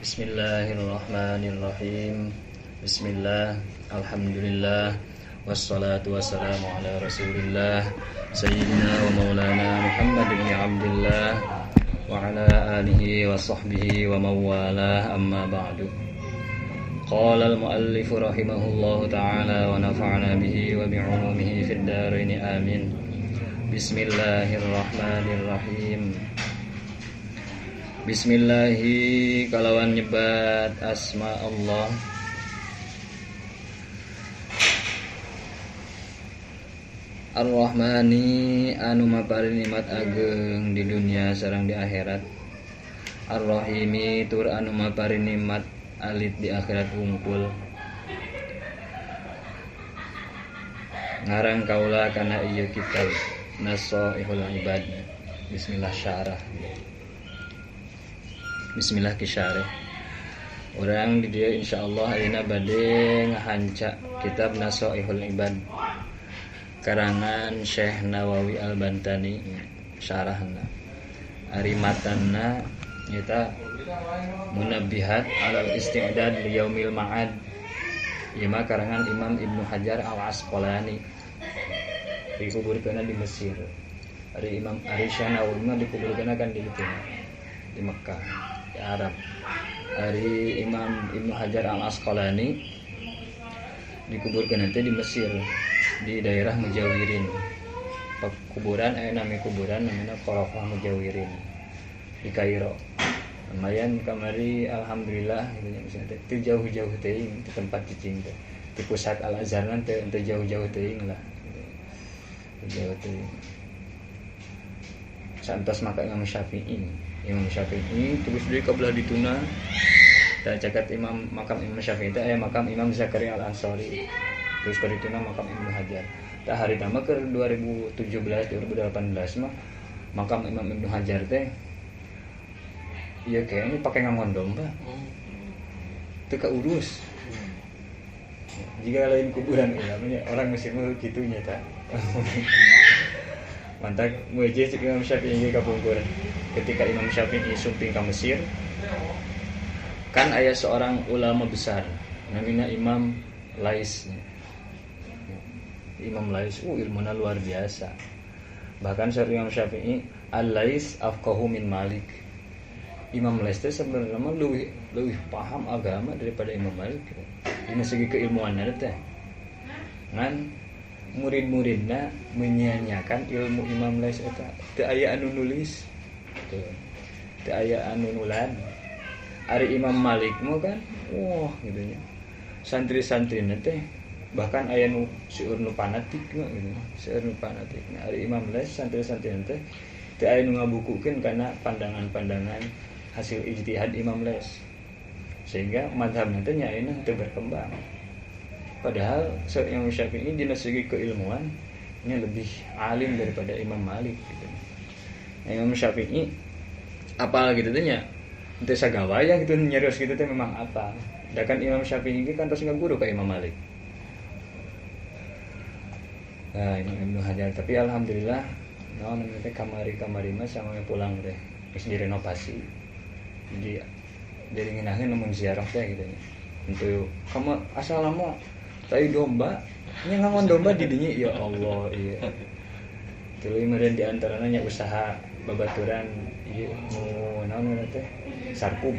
Bismillahirrahmanirrahim. Bismillah, alhamdulillah, wassalatu wassalamu ala rasulillah Sayyidina wa maulana Muhammad ibn Abdillah wa ala alihi wa sahbihi wa mawalah, amma ba'du. Qala al-muallif rahimahullahu ta'ala wa nafa'ana bihi wa bi'ulumihi fid darain amin. Bismillahirrahmanirrahim. Bismillahi kalawan nyebat asma Allah. Ar-Rahmani anu mapari nikmat ageng di dunia sareng di akhirat. Ar-Rahimi tur anu mapari nikmat alit di akhirat wungkul. Ngarang kaula kana ieu kitab Nasaihul Ibad. Bismillah syarah. Bismillah kisyareh. Orang di dia insyaallah ayeuna bade ngahanca kitab Nasaihul Ibad karangan Syekh Nawawi Al-Bantani syarahna. Ari matanna nyata Munabbihat alal Isti'dad li Yaumil Ma'ad. Ieu mah karangan Imam Ibnu Hajar Al-Asqalani. Dikuburkeun di Mesir. Ari Syekh Nawawi mah dikuburkeun kan di Mekah, di Arab. Hari Imam Ibnu Hajar Al-Asqalani dikuburkan nanti di Mesir, di daerah Mujawirin. Kuburan namanya kuburan namanya Qarafah Mujawirin di Kairo. Lumayan kamari alhamdulillah gitu teu jauh-jauh teuing di tempat cicing teh. Di pusat Al-Azhar teh teu jauh-jauh teuing lah. Jauh teuing. Santos maka Imam Syafi'i terus dari kabelah dituna dan cakat makam Imam Syafi'i itu makam Imam Zakaria Al-Ansari terus ke dituna makam Ibnu Hajar. Tak hari tama ke 2017-2018 mah makam Imam Ibnu Hajar teh iya kayaknya pakai ngangon domba itu keurus jika lain kuburan namanya orang Mesir mah gitu nyata. Mantap mujizat Imam Syafi'i ge kapungkur. Ketika Imam Syafi'i sumping ka Mesir, kan aya seorang ulama besar namanya Imam Lais. Imam Lais ilmuna luar biasa. Bahkan saur Imam Syafi'i Al-Lais afqahu min Malik. Imam Lais teh sebenarnya lebih paham agama daripada Imam Malik. Ini segi keilmuanna teh. Ngan murid-muridna menyia-nyiakan ilmu Imam Lais eta teu aya anu nulis teu aya anu nulan. Ari Imam Malik mah kan gitu nya santri-santrina teh bahkan aya nu seueur nu fanatik mah gitu seueur nu fanatik. Nah, ari Imam Lais santri-santrina teh teu aya nu ngabukukeun kana pandangan-pandangan hasil ijtihad Imam Lais sehingga mazhabna teh nya ayeuna teu berkembang. Padahal Imam Syafi'i di segi keilmuan ini lebih alim daripada Imam Malik gitu. Imam Syafi'i apal gitu teh nya teu sagawaya gitu nyarios gitu teh memang apal. Da kan Imam Syafi'i kan tos ngaguru ka Imam Malik. Nah, Imam Ibnu Hajar tapi alhamdulillah naon teh kamari mah sampai pulang teh geus direnovasi. Jadi ngeunaheun mun ziarah teh gitu nya. Untuk kamu asal lama tai domba nya ngangon domba di dinya ya Allah iya. Tuluy meureun di antarana nya usaha babaturan ieu naon teh sarkum.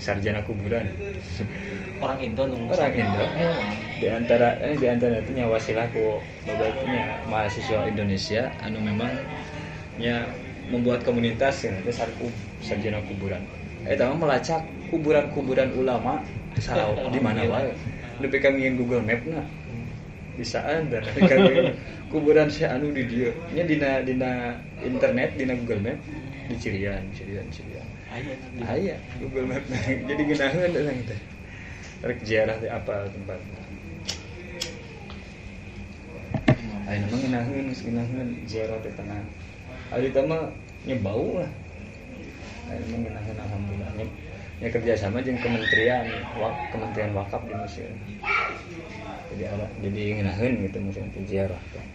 Sarjana kuburan. Orang Indo Di antara itu nya wasilah ku babatunya mahasiswa Indonesia anu memang nya membuat komunitas teh sarkum sarjana kuburan. Eta mah melacak kuburan-kuburan ulama sarau di mana wae. Lebih kami Google Map na bisa ada kami kuburan si anu di dieu nya dina internet dina Google Map di Cirian. Aya Google Map jadi geunaheun urang teh rek ziarah teh apa tempatna. Aya mah ngeunaheun ziarah teh tenang. Ari teh mah nya bau lah. Aya mah ngeunaheun alhamdulillah. Ya kerjasama dengan Kementerian Wakaf di Mesir. Jadi ngeunaheun gitu musim ziarah teh.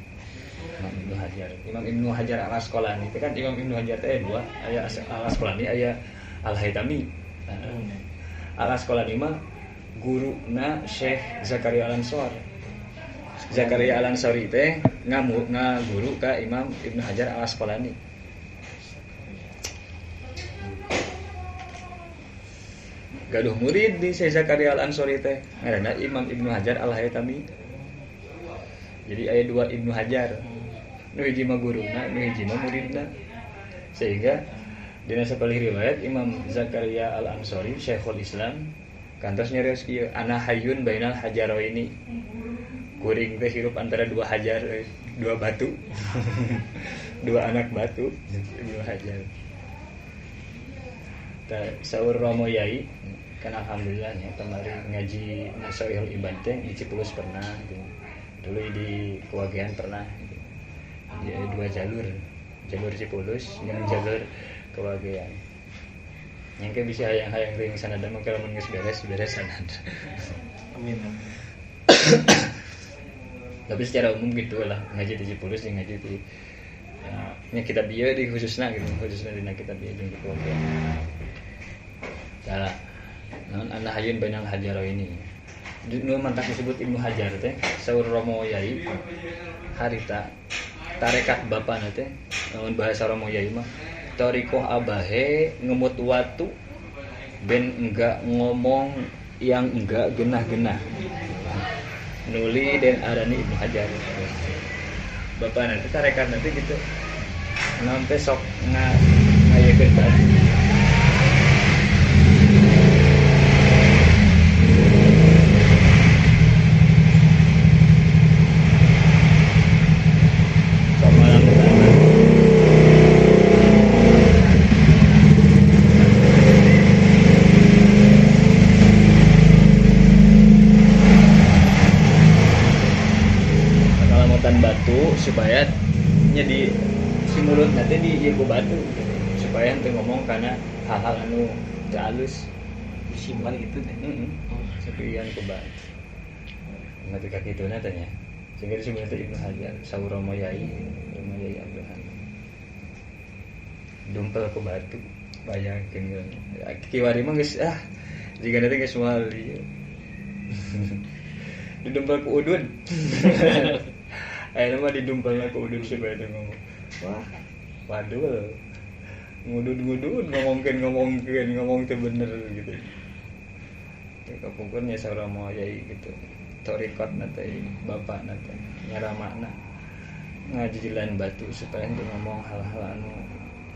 Imam Ibnu Hajar Al-Asqalani itu kan Imam Ibnu Hajar teh dua, aya Al-Asqalani aya Al-Haytami. Al-Asqalani mah guruna Syekh Zakaria Al-Ansori. Zakaria Al-Ansori teh ngaguru ka Imam Ibnu Hajar Al-Asqalani. Gaduh murid di Syekh Zakaria Al-Ansori teh ngaranna Imam Ibnu Hajar Al-Haytami. Jadi aya dua Ibnu Hajar. Nu hiji mah guruna, nu hiji mah muridna. Sehingga dina sakalih riwayat Imam Zakaria Al-Ansori Syekhul Islam kantos nyarios kieu ana hayyun bainal hajaraini. Kuring teh hirup antara dua hajar, dua batu. Dua anak batu, Ibnu Hajar. Saur Romo Yai kan alhamdulillahnya kemarin ngaji Nasaihul Ibad teh di Cipulos pernah gitu. Dulu di Kewagean pernah gitu. Jadi ada dua jalur Cipulos yang jalur Kewagean. Yang ke bisa hayang ring sanada mah kalau mun geus beres sanada. Amin. Tapi secara umum gitu lah ngaji di Cipulos jeung ngaji di nya kitab ieu di khususna gitu, khususna dina kitab ieu jeung di Kewagean. Tah, naon ana hayyun bainal hajaro ini. Nu mantak disebut Ibnu Hajar teh saur Romo Yai harita tarekat bapana teh naon bahasa Romo Yai mah tarikoh abahe ngemut watu ben enggak ngomong yang enggak genah-genah. Nuli dan arani Ibnu Hajar. Bapana teh tarekat nanti gitu. Naon teh sok ngayekeun bae. Supaya jadi si mulut nanti di ieu batu supaya henteu ngomong karena hal-hal anu teu alus Disimpan gitu teh. Sapian ku batu. Ngetika kituna teh nya. Sehingga disebut Ibnu Hajar saur Romo Yai Abdullah. Dumpel ku batu bayangkeun. Kiwari mah geus jiga nanti geus moal ieu. Didumpel ku udun. Akhirnya mah didumpelna ku udun supaya dia ngomong. Wah, waduh. Ngudud ngomong teh bener gitu. Kapungkurnya saura mau Yai gitu. Torikot teh bapakna teh nyaramakna ngajilan batu supaya dia ngomong hal-hal anu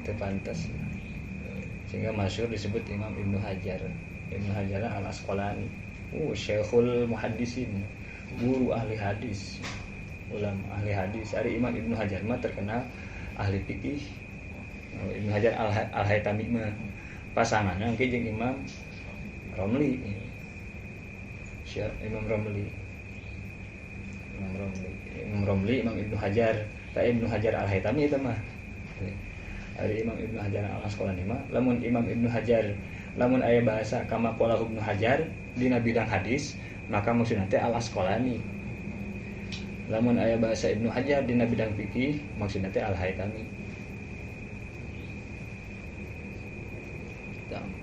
teu pantes. Sehingga masyhur disebut Imam Ibnu Hajar. Ibnu Hajar Al-Asqalani. Syekhul Muhaddisin. Guru ahli hadis. Ulama ahli hadis. Ari Imam Ibnu Hajar mah terkenal ahli fikih. Ibnu Hajar Al-Haytami mah pasanganna engke jeung Imam Romli. Imam Romli, Imam Ibnu Hajar. Ta Ibnu Hajar Al-Haytami eta mah. Ari Imam Ibnu Hajar Al-Asqalani mah lamun Imam Ibnu Hajar lamun aya bahasa kama qala Ibnu Hajar dina bidang hadis maka maksudna teh Al-Asqalani. Lamun aya bahasa Ibnu Hajar dina bidang fikih maksudna teh Al-Haytami.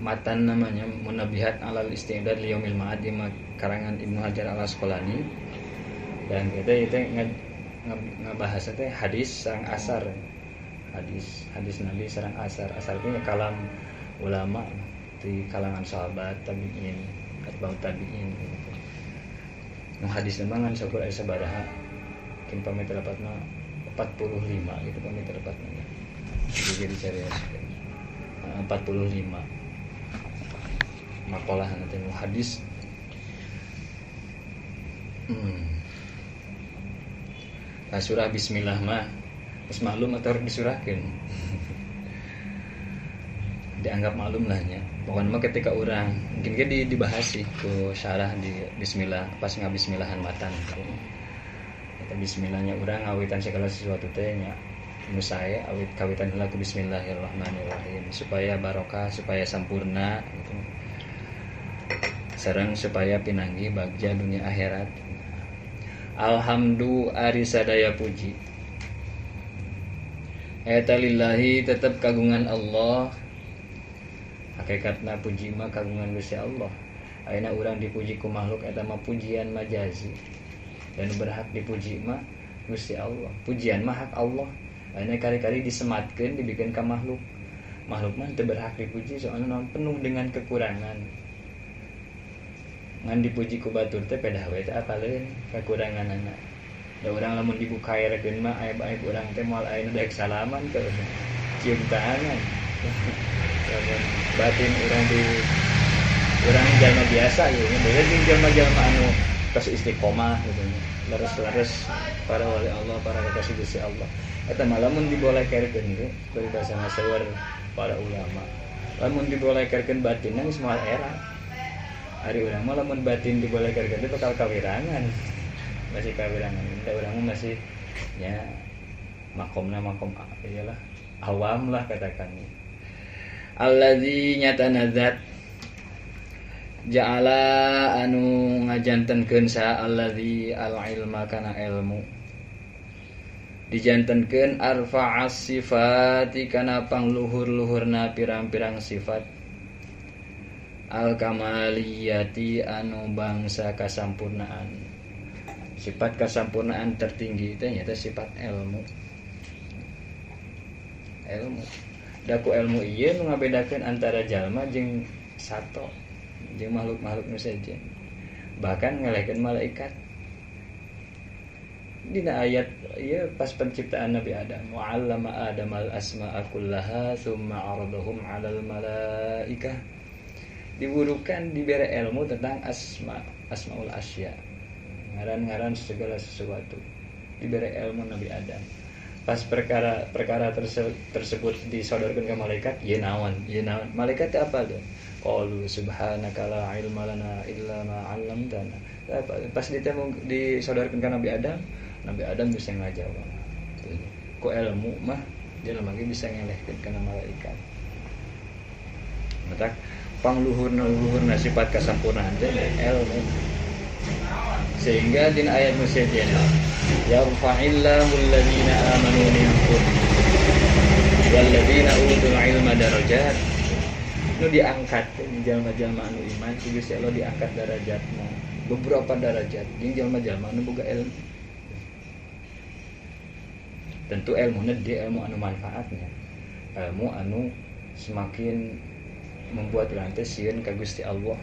Matan namanya Munabihat alal Istidad li Yaumil Ma'ad di karangan Ibnu Hajar Al-Asqalani. Dan kita itu ngabahas teh hadis sareng asar. Hadis Nabi sareng asar. Asar teh kalam ulama di kalangan sahabat tabi'in, atba'ut tabi'in gitu. Nu hadis nemang ngan sakur aya sabaraha. Mungkin pamit rapatna 45 gitu pamit rapatna. Jadi dicari 45 makalah nanti nu hadis. Surah bismillah mah geus maklum atau disurahkeun. Dianggap maklum lah nya. Pokoknya mah ketika orang mungkin ge dibahas sih ku syarah di bismillah pas ngabismillahan matan. Bismillahnya urang ngawitan segala sesuatu teh nya nu sae awit kawitan heula ku bismillahirrahmanirrahim supaya barokah supaya sampurna gitu. Sareng supaya pinanggi bagja dunia akhirat. Alhamdu ari sadaya puji eta lillahi tetep kagungan Allah hakikatna puji mah kagungan Gusti Allah. Ayeuna urang dipuji ku makhluk eta mah pujian majazi. Dan berhak dipuji mah Gusti Allah. Pujian mah hak Allah. Ayeuna kali-kali disematkeun dibikeun ka makhluk. Makhluk mah teu berhak dipuji soalna penuh dengan kekurangan. Ngan dipuji ku batur teh pedah we teh apaleun kekuranganna. Da urang lamun dibukaerekeun mah aib-aib urang teh moal aya nu daek salaman teh cium tangan. Lamun batin urang jalma biasa gitu, beda jeung jalma-jalma anu tos istiqomah gitu. Leres-leres para wali Allah, para kekasih Gusti Allah. Eta mah lamun dibolekerkeun ge bari basa ngaseueur para ulama. Lamun dibolekerkeun batin geus moal era. Ari urang mah lamun batin dibolekerkeun teh bakal kawirangan. Masih kawirangan. Da urang mah masih ya makomna makom iyalah awam lah katakan. Allazi nyatana zat ja'ala anu ngajantenkeun sa allazi al-ilma kana ilmu dijantenkeun arfa'as sifati kana pangluhur-luhurna pirang-pirang sifat al-kamaliyati anu bangsa kasampurnaan. Sifat kasampurnaan tertinggi itu nyata sifat ilmu. Daku ilmu ieu nu ngabedakeun antara jalma jeung sato jeung makhluk-makhluk nu sejen. Bahkan ngalehkeun malaikat. Dina ayat ieu pas penciptaan Nabi Adam, wa 'allama Adamal asma'a kullaha tsumma 'aradahum 'alal malaikah. Diburukan dibere ilmu tentang asmaul asya. Ngaran-ngaran segala sesuatu. Dibere ilmu Nabi Adam. Pas perkara tersebut disodorkan ke malaikat, ye naon. Malaikat teh apa tuh? Qalu subhanaka la ilma lana illa ma 'allamtana. Pas disodorkan ke Nabi Adam bisa ngajawab. Ku ilmu mah jelema ge bisa ngelehkeun kana malaikat. Mata pangluhurna sifat kasampurnaan teh ilmu. Sehingga din ayat musyajian yarfa'illahu alladhina amanu minkum walladzina utul ilma darajat. Nu diangkat jalma-jalma anu iman ku Gusti Allah diangkat darajatna beberapa darajat jeung jalma-jalma anu boga ilmu. Tentu ilmuna dia ilmu anu manfaatnya. Ilmu anu semakin membuat rantai sieun ka Gusti Allah.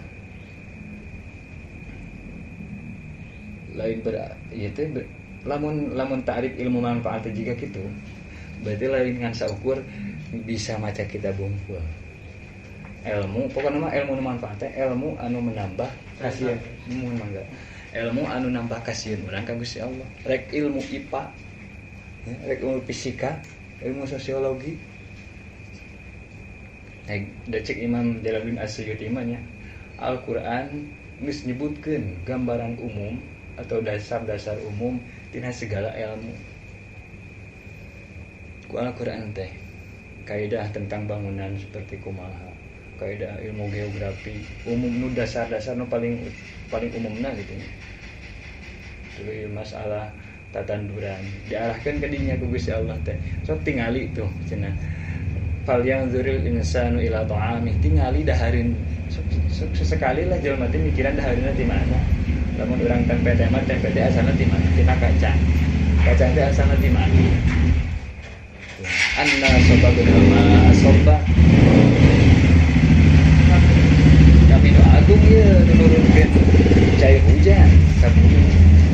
Lain lamun ta'rif ilmu manfaat juga gitu. Berarti lain ngan saukur bisa maca kita bungkul. Ilmu pokoknya mah ilmu manfaat ilmu anu menambah kasieun mun mangga. Ilmu anu nambah kasieun urang ka Gusti Allah. Rek ilmu IPA, rek ilmu fisika, ilmu sosiologi. Cek Imam Jalaluddin As-Suyuti mah nya Al-Qur'an geus nyebutkeun gambaran umum atau dasar-dasar umum tina segala ilmu. Ku Al-Qur'an teh kaidah tentang bangunan seperti kumaha, kaidah ilmu geografi, umum nu dasar-dasar nu paling umumna gitu. Tuluy masalah tatanduran diarahkeun ka dinya ku Gusti Allah teh. Sok tingali tuh cenah. Fal yang dzuril insanu ila ta'amih, tingali dahareun sesekali lah jelema teh mikiran dahareunna di mana. Lamun urang tempe teh asalna di mana? Tina kacang. Kacang teh asalna di mana? Anna sababul ma asobba. Kami nu agung ye nurunkeun cair hujan ka bumi.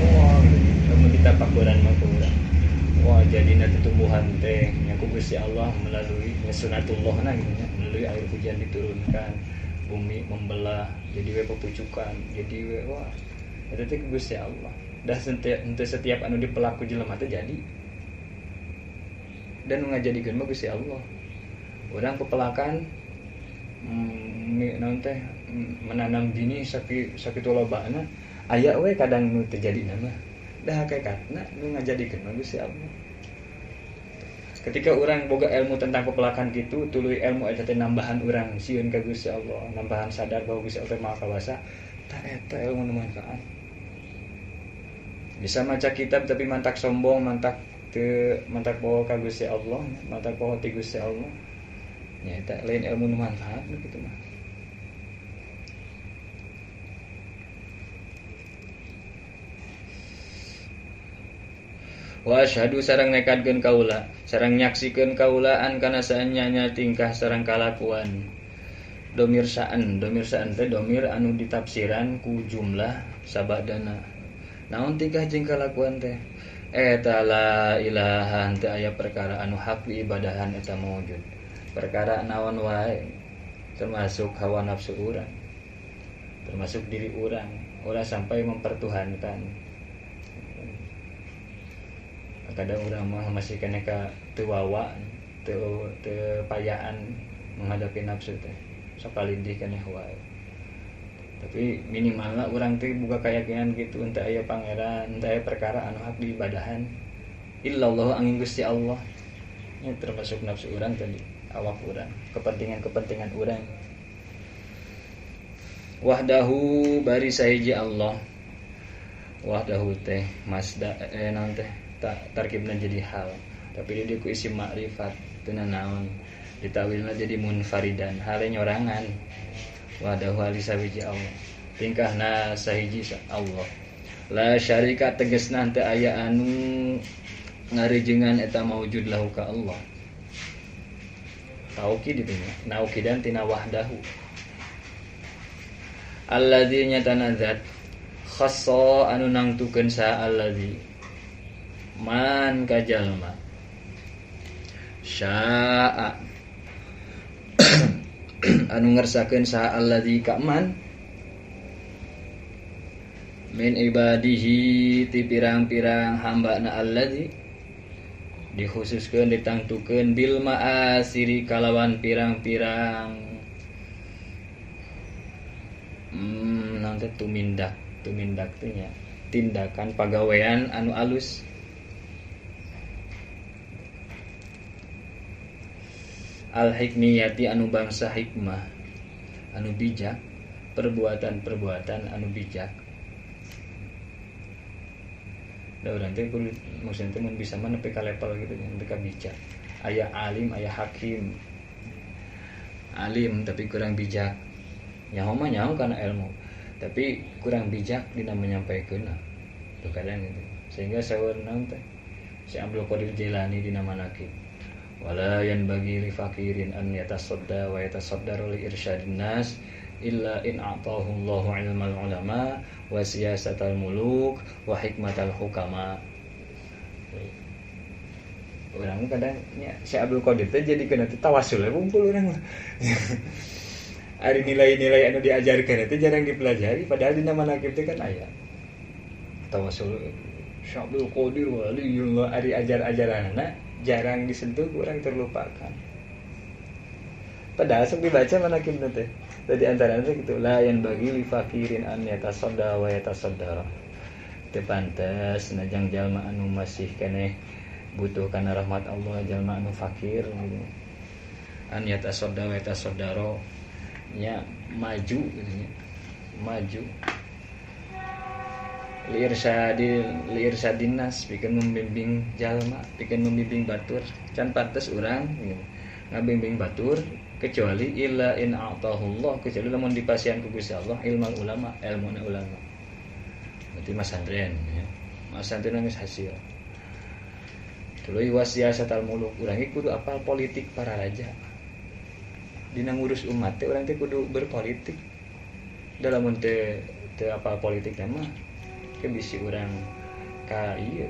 Wah, lamun ditapakuran mah urang. Wah, jadina tumbuhan teh nya ku Gusti Allah melalui sunnatullahna gitu nya, melalui air hujan diturunkan, bumi membelah jadi we pepucukan, jadi we wah eta teh ku Gusti Allah. Dah setiap anu dipelaku jelema teh jadi. Dan ngajadikeun mah Gusti Allah. Urang pepelakan naon teh menanam bini sakitu lobana aya we kadang nu teu jadina mah. Dah hakikatna nu ngajadikeun mah Gusti Allah. Ketika orang boga ilmu tentang pepelakan gitu, tuluy ilmu eta teh nambahan urang sieun ka Gusti Allah, nambahan sadar bahwa Gusti Allah Maha Kawasa, tah eta ilmu nu manfaat. Bisa maca kitab tapi mantak sombong, mantak poho ka Gusti Allah, mantak poho ti Gusti Allah. nya eta lain ilmu nu manfaat kitu mah. Wa asyhadu sareng nekadkeun kaula sareng nyaksikeun kaula an kana saenyanya tingkah sareng kalakuan domir saan teh domir anu ditafsiran ku jumlah sabadana naon tingkah jeung kalakuan teh eta la ilaha teu aya perkara anu hak diibadahan eta maujud perkara naon wae termasuk hawa nafsu urang termasuk diri urang sampai mempertuhankan. Kadang orang mah masih kena ka teu wawa teu payaan menghadapi nafsu teh sok kalindih keneh wae. Tapi minimalna urang teh boga keyakinan gitu ente aya pangeran ente aya perkara anu hak diibadahan illallah angin Gusti Allah. Ini termasuk nafsu urang tadi awak urang kepentingan urang. Wahdahu bari sahiji Allah. Wahdahu teh masda naon teh tarkibna jadi hal tapi dia ku isim makrifat teu naon ditawilna jadi munfaridan hale nyorangan wadahu ali sawiji Allah tingkahna sahiji Allah la syarika tegasna teu aya anu ngarejengan eta maujud lahu ka Allah taukid itu nya naukidan tina wahdahu alladzi nyatana zat khassa anu nangtukeun sa alladzi man kajalma syaa anu ngersakeun saha allazi ka man min ibadihi ti pirang-pirang hambana allazi dikhususkeun ditangtukeun bil ma'asiri kalawan pirang-pirang nanti tumindak teh nya tindakan pagawean anu alus al-hikmiyati anu bangsa hikmah anu bijak perbuatan anu bijak da urang teh kudu maksudna teh mun bisa mah nepi ka level gitu nya nepi ka bijak aya alim aya hakim alim tapi kurang bijak nyaho mah nyaho kana ilmu tapi kurang bijak dina menyampaikeunna tuh kadang gitu sehingga saweurna teh si Abdul Qadir Jailani dina manaqib wala yanbaghi li faqirin an yatasadda wa yatasaddaru li irsyadin nas illa in a'tahu Allahu ilmal ulama wa siyasatal muluk wa hikmatal hukama. Urang kadang nya si Abdul Qadir teh jadi kena tawasul kumpul urang mah. Ari nilai-nilai anu diajarkeun teh jarang dipelajari padahal dina manaqib teh kan aya tawasul si Abdul Qadir waliullah ari ajar-ajaranna jarang disentuh kurang terlupakan padahal sok dibaca manaqibna teh tadi antara teh gitu la yan bagi li fakirin an yatasadda wa yatasaddara teu pantes najang jalma anu masih keneh butuh kana rahmat Allah jalma anu fakir gitu an yatasadda wa yatasaddara nya maju gitu nya maju liirsadin nas pikeun membimbing jalma pikeun membimbing batur can pantes urang gitu ngabimbing batur kecuali illa in a'tahullah kecuali lamun dipasihan ku Gusti Allah ilmal ulama ilmuna ulama berarti masantren ya masantren geus hasil tuluy wasiyasatal muluk urang kudu apal politik para raja dina ngurus umat teh urang teh kudu berpolitik dalam teu apal politik mah ke bisi urang ka ieu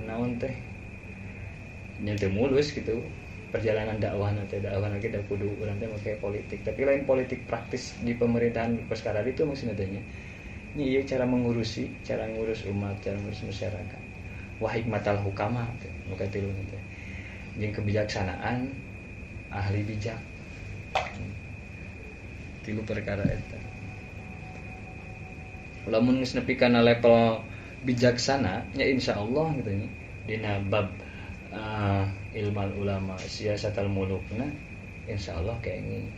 naon teh nya teu mulus gitu perjalanan dakwahna teh kita kudu urang teh make politik tapi lain politik praktis di pemerintahan perkara itu maksudna teh nya ieu cara ngurus umat cara ngurus masyarakat wa hikmatal hukama teh nu katiluna teh jeung kebijaksanaan ahli bijak tilu perkara eta lamun geus nepi kana level bijaksana nya insyaallah gitu nya dina bab ilmal ulama siyasatal mulukna insyaallah kenging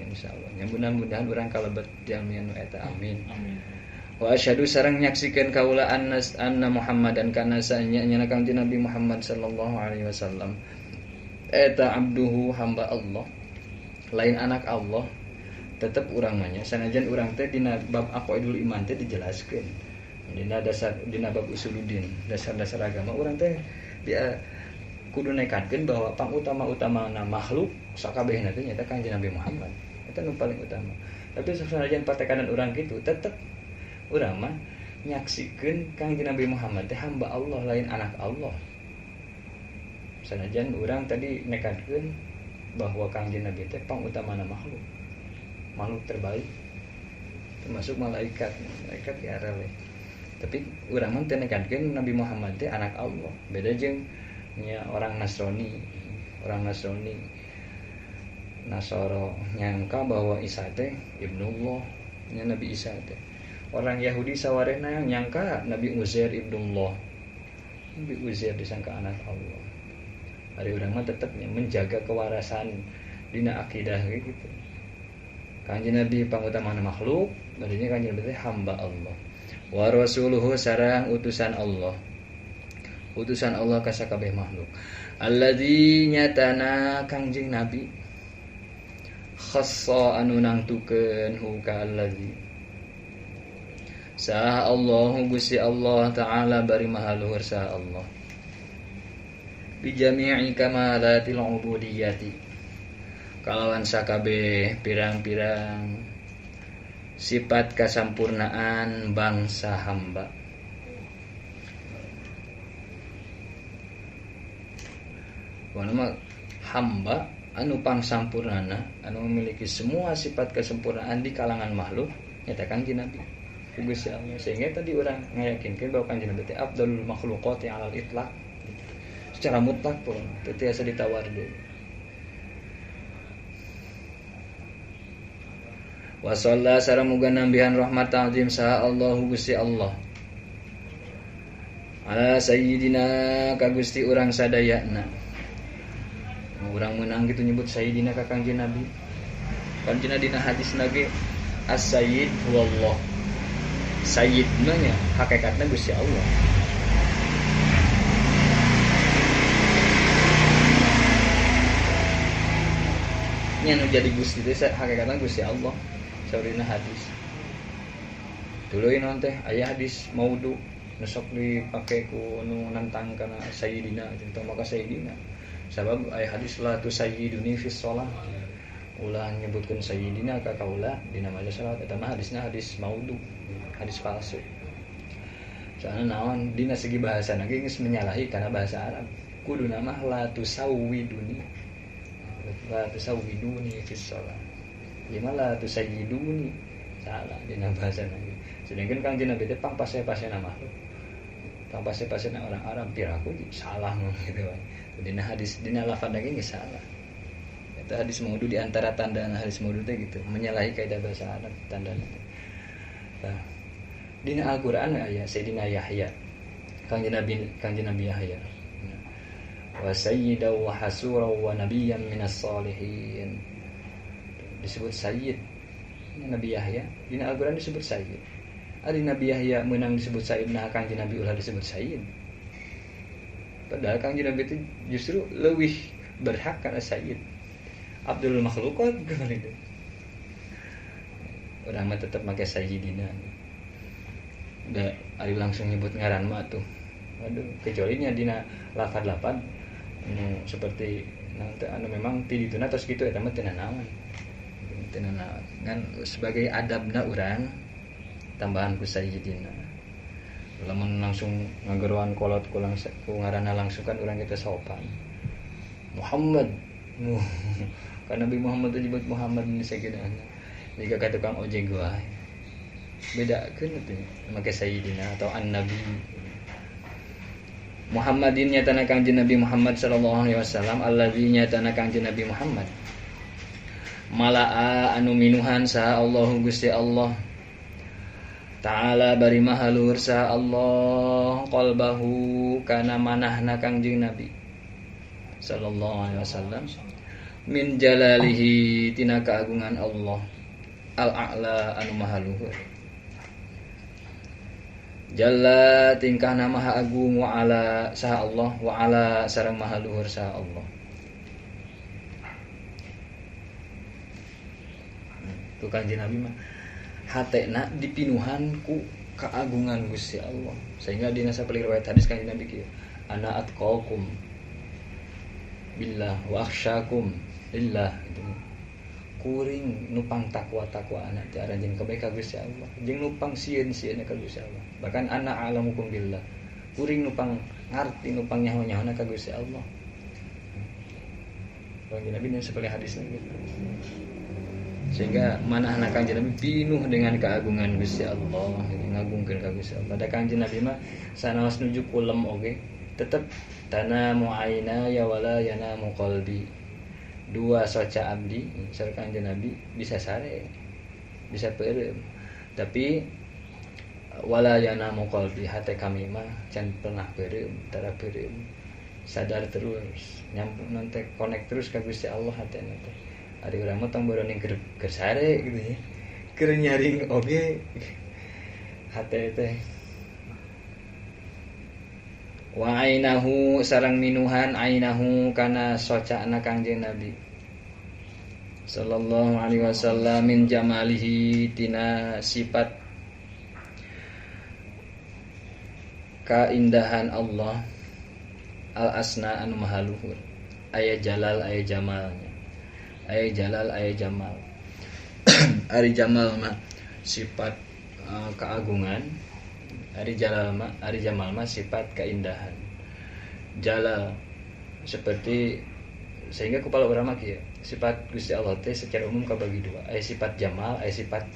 insyaallah nya mudah-mudahan urang kalebet jalmi anu eta amin wa asyhadu sareng nyaksikeun kaula anna Muhammadan kana sanya nya kanjeng Nabi Muhammad sallallahu alaihi wasallam eta abduhu hamba Allah lain anak Allah tetap urang mah nya sanajan urang teh dina bab aqaidul iman teh dijelaskeun dina bab usuluddin dasar-dasar agama urang teh dia kudu nekatkeun bahwa pangutama-utamana makhluk sakabehna teh nyata Kanjeng Nabi Muhammad eta nu paling utama. Tapi sanajan patekanan urang kitu tetep urang mah nyaksikeun Kanjeng Nabi Muhammad teh hamba Allah lain anak Allah. Sanajan urang tadi nekatkeun bahwa Kanjeng Nabi teh pangutamana makhluk terbaik termasuk malaikat diarah we. Tapi urang mah teh nekatkeun Nabi Muhammad teh anak Allah. Beda jeung nya orang Nasrani Nasoro nyangka bahwa Isa teh ibnullah, nya Nabi Isa teh. Orang Yahudi sawarehna nyangka Nabi Uzair ibnullah. Nabi Uzair disangka anak Allah. Ari urang mah tetepnya menjaga kewarasan dina akidah gitu. Kanjeng Nabi pangutamana makhluk, berarti Kanjeng Nabi hamba Allah. Wa rasuluhu sareng utusan Allah. Utusan Allah ka sakabeh makhluk. Alladzi nyatana Kanjeng Nabi khassa anu nangtukeun hu ka alladzi. Sa Allah Gusti Allah taala bari maha luhur sa Allah. Bi jami'i kamalatil ubudiyyati. Kalawan sakabeh pirang-pirang sifat kasampurnaan bangsa hamba. Wanama hamba anu pangsampurnana anu memiliki semua sifat kesempurnaan di kalangan makhluk nyata Kanjeng Nabi. Gusti Allah sehingga tadi orang ngayakinkeun bahwa Kanjeng Nabi teh afdalul makhluqati 'alal itlaq. Secara mutlak pun teu tiasa ditawar deui. Wa shalla sareng muga nambihan rahmat ta'zim saha Allahu Gusti Allah. Ala sayyidina ka Gusti urang sadayana. Urang meunang gitu nyebut sayyidina ka Kanjeng Nabi. Kanjeng dina hadis nage as-sayyid huwallah. Sayyid mah nya hakikatna Gusti Allah. Nya nu jadi Gusti teh hakikatna Gusti Allah. Saurina hadis. Tuluy naon teh aya hadis maudhu nu sok dipake ku nu nantang kana sayyidina contoh maka sayyidina. Sabab aya hadis la tu sayyiduni fi shalah. Ulah nyebutkeun sayyidina ka kaula dina majelis salat eta mah hadisna hadis maudhu, hadis palsu. Soalna naon dina segi bahasana ge geus menyalahi kana bahasa Arab. Kuduna mah la tu sawwiduni. La tu sawwiduni fi shalah. Gimana tu sayyiduni salah dina bahasana. Sedangkan Kanjeng Nabi teh pangpase-pasena makhluk. Pangpase-pasena orang Arab piraku salah gitu kan. Dina hadis dina lafaz lagi geus salah. Eta hadis maudhu di antara tanda hadis maudhu teh gitu, menyalahi kaidah bahasa Arab tandana. Nah, dina Al-Qur'an aya Sayyidina Yahya. Kanjeng Nabi Yahya. Wa sayyidaw wa hasura wa nabiyyan minas salihin. Disebut sayyid. Nabi Yahya dina Al-Qur'an disebut sayyid. Ari Nabi Yahya menang disebut sayyid, nah Kanjeng Nabi ulah disebut sayyid. Padahal Kanjeng Nabi itu justru lebih berhak karena sayyid. Abdul makhluqat kan itu. Urang mah tetep make sayyidina. Da ari langsung nyebut ngaran mah tuh. Waduh, kecuali nya dina lafaz-lafaz seperti nanti anu memang ti dituna tos kitu eta mah teu naon. Kan sebagai adabna urang tambahan ku sayyidina. Lamun langsung ngageruan kolot ku ngaranna langsung kan urang kita sopan. Muhammad. Karena Nabi Muhammad itu disebut Muhammad ini sayyidina. Jika ka tukang ojek wae. Bedakeun atuh make sayyidina atau an-nabi. Muhammadin nyatana Kanjeng Nabi Muhammad sallallahu alaihi wasallam allazi nyatana Kanjeng Nabi Muhammad. Mala'a anu minuhan saha Allahu Gusti Allah Ta'ala bari maha luhur saha Allah qalbahu kana manahna Kanjeng Nabi sallallahu alaihi wasallam min jalalihi tina kaagungan Allah al-a'la anu maha luhur. Jalla tingkahna maha agung wa ala saha Allah wa ala sareng maha luhur saha Allah. tu Kanjeng Nabi mah hatena dipinuhan ku keagungan Gusti Allah. Sehingga dina sapeulir riwayat hadis Kanjeng Nabi kieu, ana atqakum billah wa akhsyakum lillah gitu. Kuring nupang takwa anak ti aranjeun kabeh ka Gusti Allah, jeung nupang sieun-sieun ka Gusti Allah. Bahkan ana alamukum billah, kuring nupang ngarti nupang nyaho-nyahona ka Gusti Allah. Kanjeng Nabi yang seperti hadisnya gitu. Sehingga mana anak Kanjeng Nabi pinuh dengan keagungan Gusti Allah, ngagungkeun ka Gusti Allah. Da Kanjeng Nabi mah sanaos nuju kulem oge tetep tanamu aina ya wala yanamu qalbi. Dua soca abdi sareng Kanjeng Nabi bisa sare, bisa peureum. Tapi wala yanamu qalbi, hate kami mah can pernah peureum, tara peureum. Sadar terus, nyambung nanti connect terus ke Gusti Allah hatena teh. Ari urang mah tong boroning keur sare gitu ya. Keur nyaring oge hate teh. Wa ainahu sareng minuhan ainahu kana socana Kanjeng Nabi sallallahu alaihi wasallam min jamalihi tina sifat keindahan Allah al-asna anu maha luhur, aya jalal aya jamalnya, aya jalal aya jamal. Ari jamal mah sifat keagungan, ari jamal mah sifat keindahan. Jalal seperti sehingga kepala urang mah kieu, sifat Gusti Allah teh secara umum kabagi dua, aya sifat jamal, aya sifat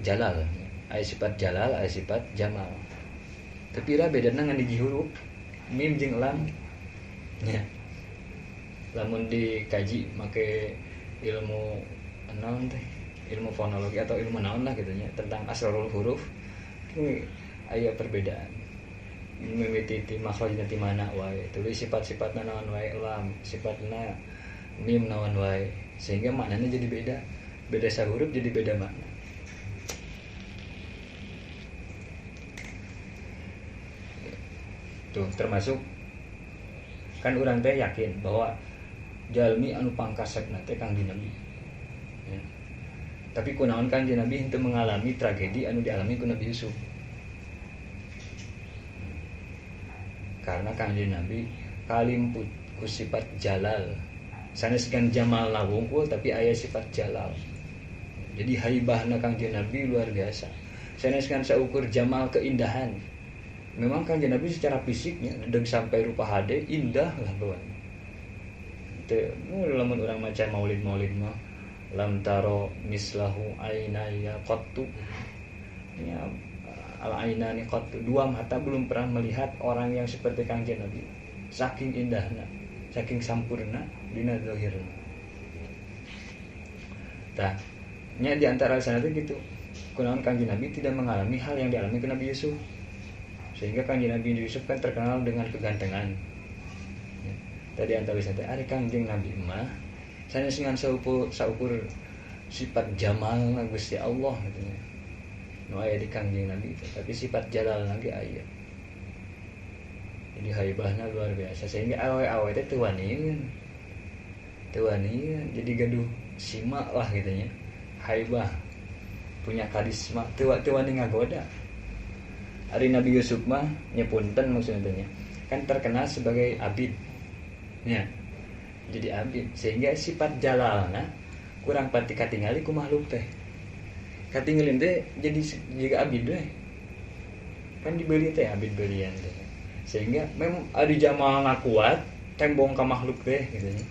jalal. Aya sifat jalal, aya sifat jamal. Tapi ra bedana ngan di huruf mim jeung lam ya. Lamun dikaji make ilmu naon teh, ilmu fonologi atau ilmu naon lah gitu nya tentang asrarul huruf ini aya perbedaan. Mimiti ti makhrajna ti mana wae, tulis sifat-sifatna naon wae, lam sifatna, mim naon wae, sehingga maknanya jadi beda. Beda sahuruf jadi beda makna. Tuh termasuk kan urang teh yakin bahwa jalmi anu pangkasepna teh Kanjeng Nabi ya. Tapi kunaon Kanjeng Nabi henteu mengalami tragedi anu dialami ku Nabi Yusuf, karena Kanjeng Nabi kalimput ku sifat jalal. Saneskeun jamal wungkul tapi aya sifat jalal. Jadi haibahna Kanjeng Nabi luar biasa. Saneskeun saukur jamal keindahan, memang Kanjeng Nabi secara fisiknya deug sampai rupa HD indah lah beuan. Teu lamun urang maca maulid mah lam taro mislahu ainaya qattu. Ya al ainani qattu, dua mata belum pernah melihat orang yang seperti Kanjeng Nabi. Saking indahna, saking sampurna dina zahirna. Tah, nya di antara sana teh gitu. Kunaon Kanjeng Nabi tidak mengalami hal yang dialami ke Nabi Yusuf. Sehingga Kanjeng Nabi Yusuf kan terkenal dengan kegantengan. Tadi antara wisata ari Kanjeng Nabi mah sanes dengan saukur sifat jamal Gusti Allah gitu nya. Nu aya di Kanjeng Nabi itu, tapi sifat jalal lagi aya. Jadi haibahna luar biasa sehingga awe-awe teh teu waniun. Jadi gaduh simak lah gitu nya. Haibah punya karisma teu wani ngagoda. Ari Nabi Yusuf mah nyepunten maksudnya kan terkenal sebagai abid ya, jadi abid sehingga sifat jalalna kurang pati katingali ku makhluk teh, katinggalin teh jadi juga abid deh kan dibeli teh abid belian teh, sehingga memang ari jamal ngakuat tembong ka makhluk teh gitu nya.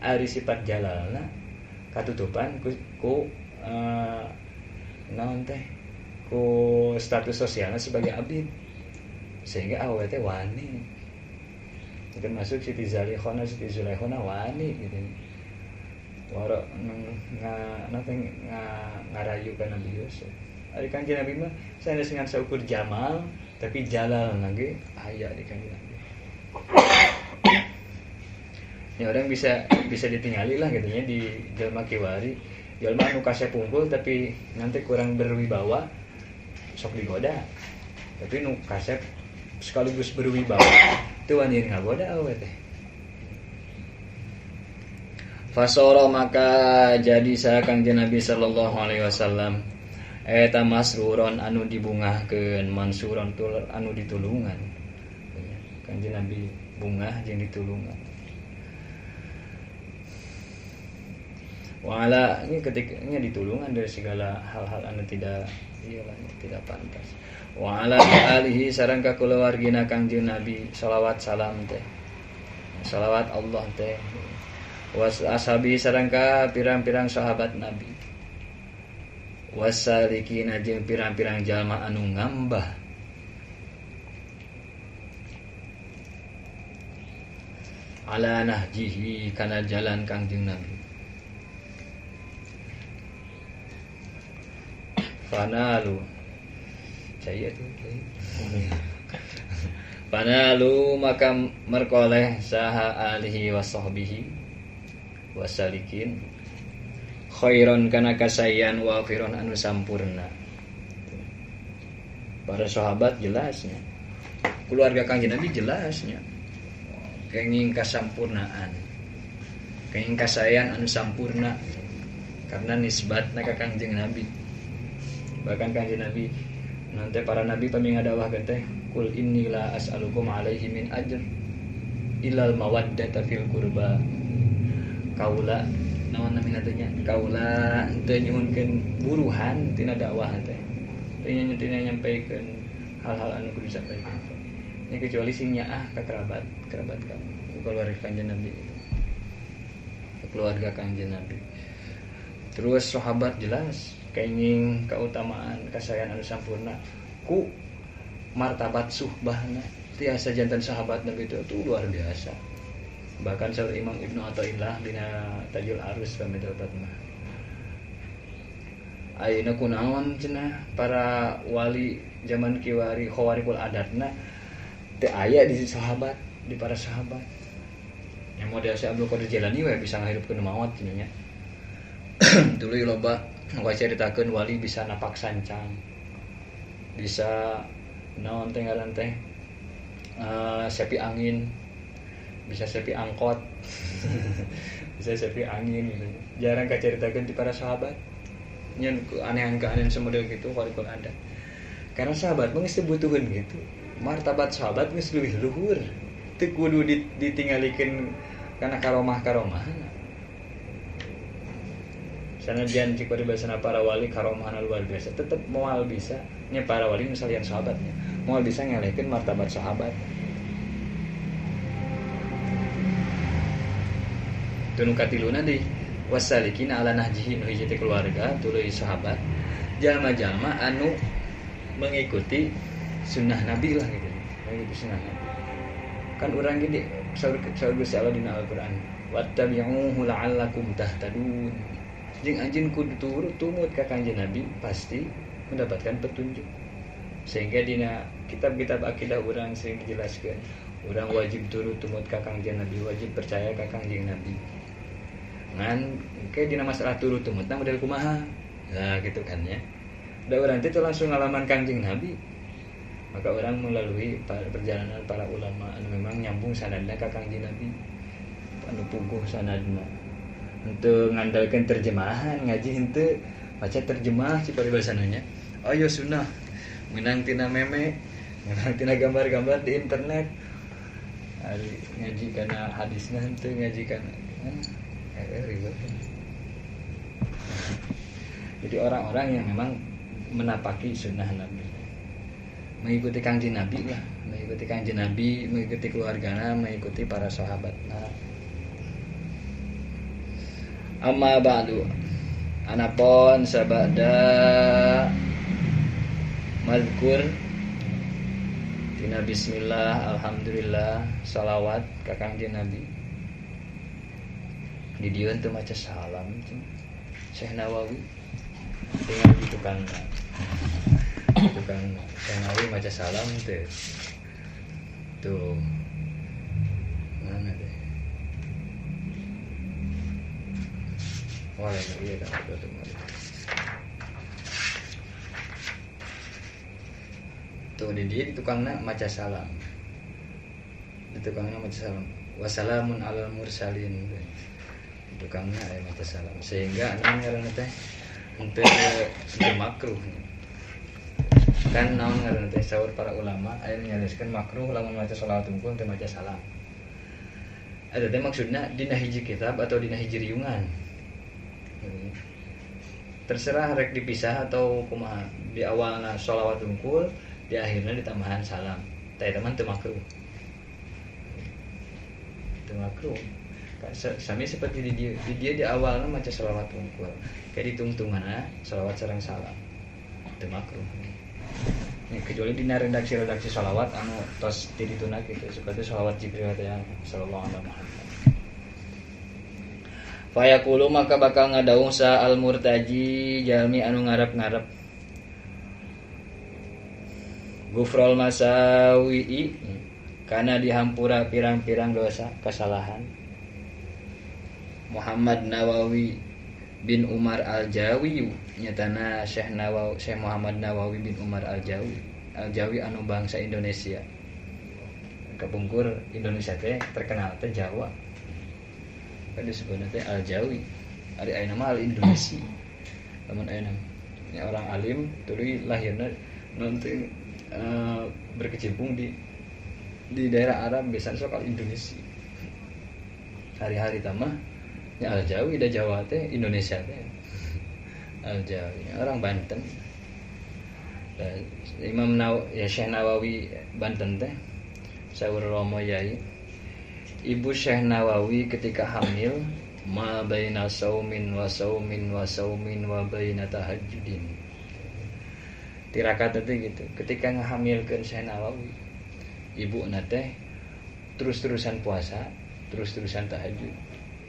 Ari sifat jalalna katutupan ku naon teh ku status sosialnya sebagai abid sehingga awe teh wani, termasuk Siti Zalikhona, Siti Zulaikhona wani gitu waro ngarayu ka Nabi Yusuf. Ari Kanjeng Nabi mah sanes dengan saukur jamal tapi jalal lagi aya di Kanjeng Nabi. Ya orang bisa ditingali lah gitu ya di jalma kiwari, jalma anu kasep unggul tapi nanti kurang berwibawa sok digoda, tapi nu kasep sekaligus berwibawa teu wani ngagoda awe teh. Fasoro maka jadi sa Kangjeng Nabi sallallahu alaihi wasallam eta masruron anu dibungahkeun mansuron anu ditulungan. Kangjeng Nabi bungah jeung ditulungan. Wala ini ketikanya ditulungan dari segala hal-hal anu tidak pantas. Wa ala alihi sareng ka kulawargina Kangjeng Nabi shalawat salam teh. Shalawat Allah teh. Was ashabi sareng ka pirang-pirang sahabat Nabi. Wasalikina jeung pirang-pirang jalma anu ngambah ala nahjihi kana jalan Kangjeng Nabi. Fanalu saya tuh Fanalu maka merkoleh saha alihi wa sahbihi wasalikin khairon kana kasayan wa firon anu sampurna. Para sahabat jelasnya, keluarga Kangjeng Nabi jelasnya kenging kasampurnaan, kenging kasayan anu sampurna karena nisbatna ka Kangjeng Nabi. Bahkan Kangjeng Nabi nanti para nabi pami ngadawah teh kul inni la as'alukum alaihi min ajr illal mawaddata fil qurba. Kaula naon namina teh nya kaula teu nyuhunkeun buruhan tina dakwah teh. Teu nyampaikeun hal-hal anu kudu disampaikan. Nya kecuali sing nyaah ka kerabat kamu keluarga Kangjeng Nabi. Keluarga Kangjeng Nabi. Terus sahabat jelas kenging keutamaan kasayan anu sampurna ku martabat suhbahna tiasa jantan sahabat Nabi itu luar biasa. Bahkan saur Imam Ibnu Athaillah dina Tajul Arus pamit obat mah ayeuna kunaon cenah para wali zaman kiwari khawarikul adatna teu aya di sahabat, di para sahabat. Yang model si Abdul Qadir Jailani we bisa ngahirupkeun maot cenah nya. Dulu loba waceritakeun wali bisa napak sancang, bisa naon teh ngaran teh sepi angin, bisa sepi angkot, bisa sepi angin gitu. Jarang kaceritakeun di para sahabat. Nyen keanehan-keanehan semodel gitu warikul ada. Karena sahabat mah geus butuheun gitu. Martabat sahabat geus leuwih luhur. Teu kudu ditinggalikeun kana karomah-karomahna. Sanajan cik paribasana para wali karomahna luar biasa, tetep moal bisa nya para wali misalian sahabatnya moal bisa ngelehkeun martabat sahabat. Tunu katiluna deui wasalikin ala nahjihi nu hiji teh keluarga tuluy sahabat jalma-jalma anu mengikuti sunnah Nabi lah gitu. Mengikuti sunnah Nabi. Kan urang gede saur Gusti Allah dina Al-Qur'an wattabi'uhu la'allakum tahtadun. Jeung anjeun kudu turut tumut ka Kangjeng Nabi pasti mendapatkan petunjuk. Sehingga dina kitab-kitab akidah urang sering dijelaskeun, urang wajib turut tumut ka Kangjeng Nabi, wajib percaya ka Kangjeng Nabi. Ngan ke dina masalah turut tumutna model kumaha? Nah, gitu kan ya. Da urang teh langsung ngalaman Kangjeng Nabi. Maka orang melalui perjalanan para ulama anu memang nyambung sanadna ka Kangjeng Nabi. Anu puguh sanadna. Untuk ngandalkan terjemahan ngaji henteu baca terjemah ci paribasananya. Ayo sunnah menang tina meme, menang tina gambar-gambar di internet. Ari ngaji kana hadisna henteu ngaji kana ribet. Jadi orang-orang yang memang menapaki sunnah Nabi, mengikuti Kangjeng Nabi lah, mengikuti Kangjeng Nabi, mengikuti keluargana, mengikuti para sahabat. Amma ba'du anapun sabada mazkur tina bismillah alhamdulillah salawat ka Kangjeng Nabi. Di dieu teu maca salam Syekh Nawawi dengan di tukang Syekh Nawawi maca salam teh tuh mana deh wala iya dah tuh tuh di tukangna maca salam, di tukangna maca salam wassalamun alal mursalin tukangna aya maca salam sehingga anu ngaranna teh henteu makruh kan naon ngaranna teh saur para ulama aya nyarioskeun makruh lamun maca shalawat unggul teu maca salam ada teh maksudna dina hiji kitab atau dina hiji riungan terserah rek dipisah atau kumaha di awalna shalawat unggul di akhirna ditambahan salam teh teman teu makruh sami seperti di dia di awalnya maca shalawat unggul kayak ditungtunganna shalawat sareng salam teu makruh nih kecuali dina redaksi shalawat anu tos dituna kitu seperti shalawat Jibril teh sallallahu alaihi wasallam fayaqulu maka bakal ngadaung sa al murtaji jalmi anu ngarep-ngarep gufrul masawi kana dihampura pirang-pirang dosa kesalahan Muhammad Nawawi bin Umar Al-Jawi nyatana Syekh Muhammad Nawawi bin Umar Al-Jawi anu bangsa Indonesia kapungkur Indonesia teh terkenal teh Jawa kan disebutna teh Al-Jawi ari ayeuna mah Al-Indonesia lamun ayeuna orang alim tuluy lahirna nanti berkecimpung di daerah Arab biasanya sok Indonesia hari-hari tamah ya Al-Jawi da Jawa teh Indonesia teh Al-Jawi orang Banten dan Syekh Nawawi Banten teh saur Romo Yai ibu Syekh Nawawi ketika hamil ma baina saumin wa baina tahajjudin tirakat teh gitu ketika ngahamilkeun Syekh Nawawi ibu teh terus-terusan puasa terus-terusan tahajud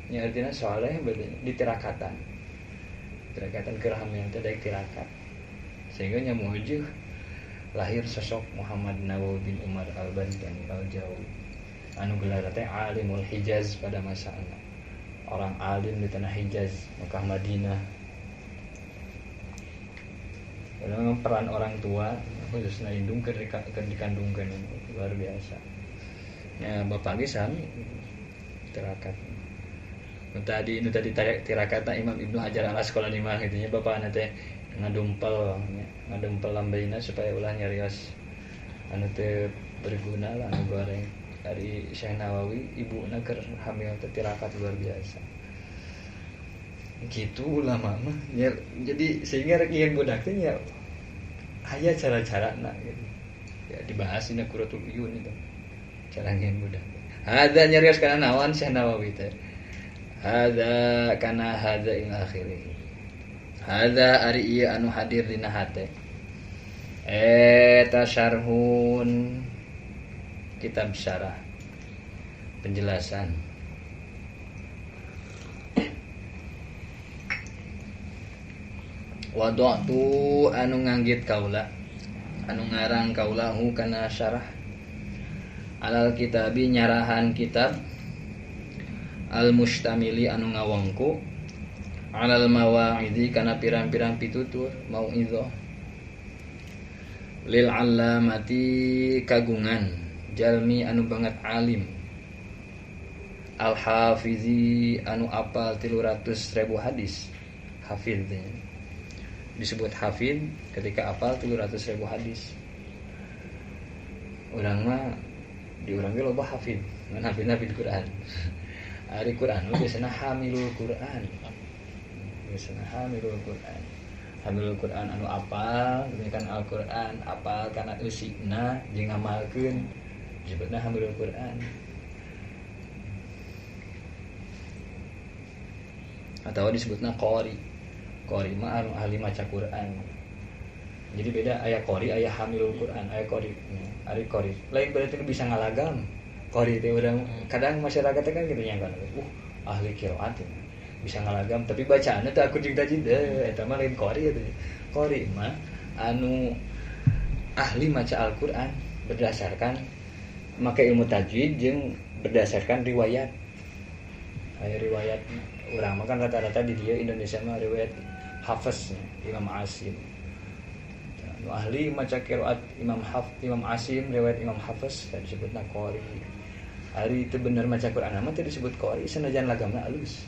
nya artinya soleh berarti ditirakatan keur hamil teh daek tirakat sehingga nya mujuh lahir sosok Muhammad Nawawi bin Umar Al-Bantani Al-Jawi anu gelar teh alimul Hijaz pada masana orang alim di tanah Hijaz Mekah Madinah. Memang peran orang tua khususnya indung dikandungkan luar biasa. Ya bapak ge sami tirakat. Tadi tirakatna Imam Ibnu Hajar Al-Asqalani mah gitu nya bapakna teh ngadumpel lambaina supaya ulah nyarios anu teu berguna lah anu goreng. Dari Syekh Nawawi ibuna keur hamil teh tirakat luar biasa. Gitu ulama mah ya, jadi sehingga rek ingin budak teh ya aya cara-carana gitu. Ya dibahas dina Qurratul Uyun itu. Cara ingin budak. Hadza nyarios kana naon Syekh Nawawi teh. Hadza kana hadza ila akhirih. Hadza ari ieu anu hadir dina hate. Eta syarhun kitab syarah penjelasan wadatu anu nganggit kaula anu ngarang kaulahu kana syarah alal kitabi nyarahan kitab al mustamili anu ngawangku alal mawa'idhi kana pirang-pirang pitutur mau'idhah lil allamati kagungan jalmi anu banget alim al hafizi anu apal 300.000 hadis hafid disebut hafid ketika apal 300.000 hadis. Urang mah di urang ge loba hafid ngan hafid Quran ari Quran biasana hamilul Quran hamilul Quran anu apal demikian Al-Quran apal kana eusina jeung ngamalkeun disebutna hamilul Quran. Atau disebutna qori mah anu ahli maca Quran. Jadi beda aya qori aya hamilul Quran aya qori ari qori lain berarti bisa ngalagam qori teh urang kadang masyarakat teh kan kitu nya kan ahli qiraat bisa ngalagam tapi bacaanna teh aku jeung tajid eta mah lain qori atuh. Qori mah anu ahli maca Al-Qur'an berdasarkan make ilmu tajwid jeung berdasarkan riwayat. Aya riwayat urang mah kan rata-rata di dia Indonesia mah riwayat Hafiz Imam Asim. Nu ahli maca qiraat Imam Asim riwayat Imam Hafiz tadi disebutna qori. Ari teu bener maca Qur'an mah teu disebut qori sanajan lagamna alus.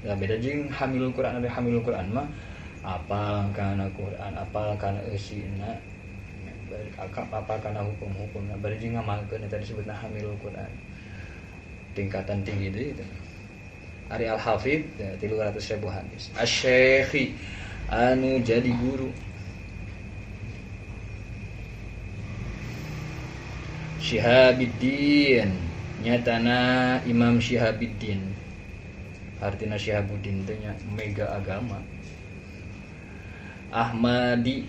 Ya beda jeung hamilul Quran, ada hamilul Quran mah apal kana Quran, apal kana eusina, apa kana hukum-hukumna, bari jeung ngamalkeun eta disebutna hamilul Quran. Tingkatan tinggi deui itu. Ari Al-Hafidz ya, 300.000 hadis. Asy-Syaikhi anu jadi guru. Syihabuddin nyatana Imam Syihabuddin. Artina Syihabuddin teh nya mega agama. Ahmadi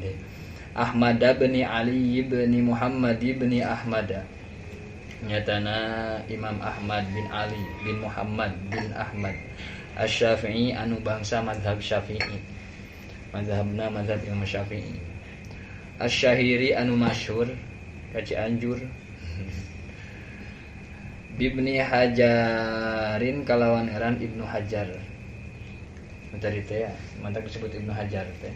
deh. Ahmad bin Ali bin Muhammad bin Ahmad. Nyatana Imam Ahmad bin Ali bin Muhammad bin Ahmad Asy-Syafi'i anu bangsa mazhab Syafi'i. Mazhabna mazhab Imam Syafi'i. Asy-Syahiri anu masyhur ka Cianjur. Ibnu Hajarin kalawan ngaran Ibnu Hajar. Tadi teh mantap disebut Ibnu Hajar teh.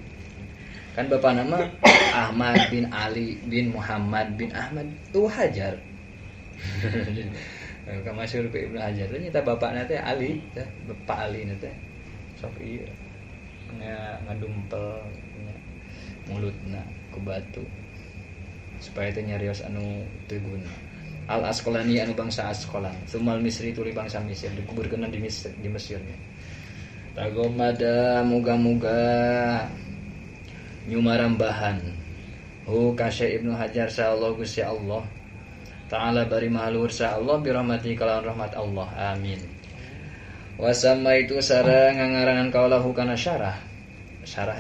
Kan bapak nama Ahmad bin Ali bin Muhammad bin Ahmad tuh Hajar. Ka masyhur ku Ibnu Hajar teh nyata bapakna teh Ali teh, Bapak Ali teh. Sok ieu ngadumpel mulutna ku batu supaya teh nyarios anu teu guna. Al Asqalani anu bangsa Asqalan, Sumal Misri tuli bangsa Mesir dikuburkeun di Mesir. Tagomada muga-muga nyumarambahan hu kasih Ibnu Hajar sa'allahu Gusti Allah ta'ala bari mahlur sa'allah birahmati kalawan rahmat Allah amin. Wasama itu sareng ngangaranan kaulahu kana syarah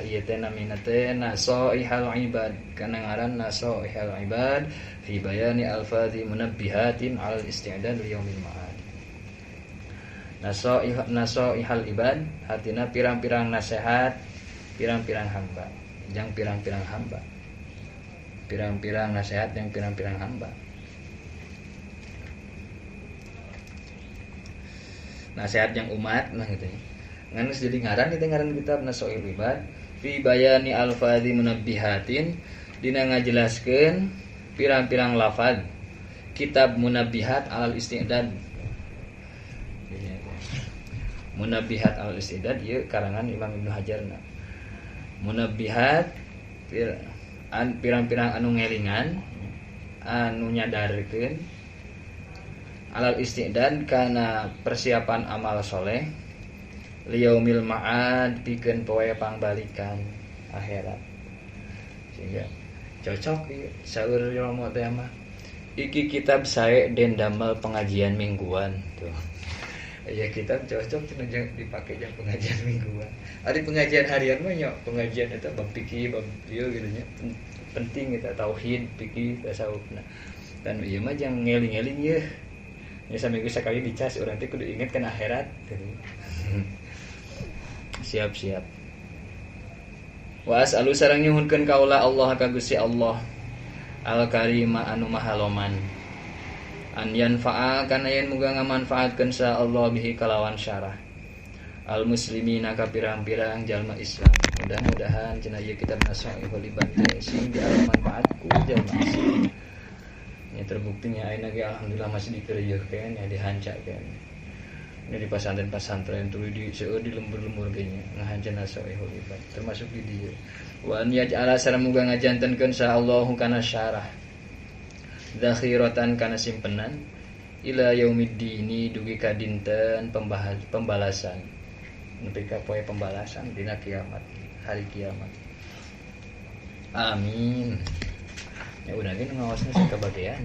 ieu teh namina teh Nasaihul Ibad kana ngaran Nasaihul Ibad fi bayani alfazi munabbihatin 'alal isti'dad li yaumil ma'ad. Nasaihul Ibad artina pirang-pirang nasihat pirang-pirang hamba, jang pirang-pirang hamba. Pirang-pirang nasihat yang pirang-pirang hamba. Nasihat yang umat nah gitu ya. Ngan jadi ngaran itu ngaran kitab Nasaihul Ibad fi bayani alfazi munabbihatin dina ngajelaskeun pirang-pirang lafaz kitab munabbihat alal istidad. Munabbihat alal istidad ieu karangan Imam Ibnu Hajarna. Munabbihat pirang-pirang anu ngelingan anu nyadarkeun alal istidad kana persiapan amal soleh liyaumil ma'ad pikeun poe pangbalikan akhirat. Sehingga cocok ieu saeur ilmu teh mah. Iki kitab sae den damel pengajian mingguan tuh. Ya kitab cocok cenah dipakai jang pengajian mingguan. Ari pengajian harian mah nya pengajian eta bab fikih bab ieu gitu nya. Penting kita tauhid, fikih, tasawufna. Dan ieu mah jang ngeling-eling yeuh. Ya saminggu sakali dicas urang teh kudu inget kan akhirat. Siap-siap. Wa as'alu sareng nyuhunkeun kaula Allah ka Gusti Allah Al-Karima anu mahaloman. An yanfa'a kana yen muga ngamanfaatkeun sa Allah bihi kalawan syarah al muslimina ka pirang-pirang jalma Islam. Mudah-mudahan cenah ieu kitab Nasaihul Ibad sing dimanfaatku jalma Islam. Nya terbuktinya ayeuna ge alhamdulillah masih dikeureuyeun ya dihancakeun. Ini di pesantren-pesantren tuluy di seueur di lembur-lembur ge nya ngahancan Nasaihul Ibad termasuk di dieu. Wa an yaj'ala sareng muga ngajantenkeun sa Allahu kana syarah zakhiratan kana simpenan ila yaumiddini dugi ka dinten pembalasan nepi ka poe pembalasan dina kiamat hari kiamat amin ya udah gini ngawasna sakabagean.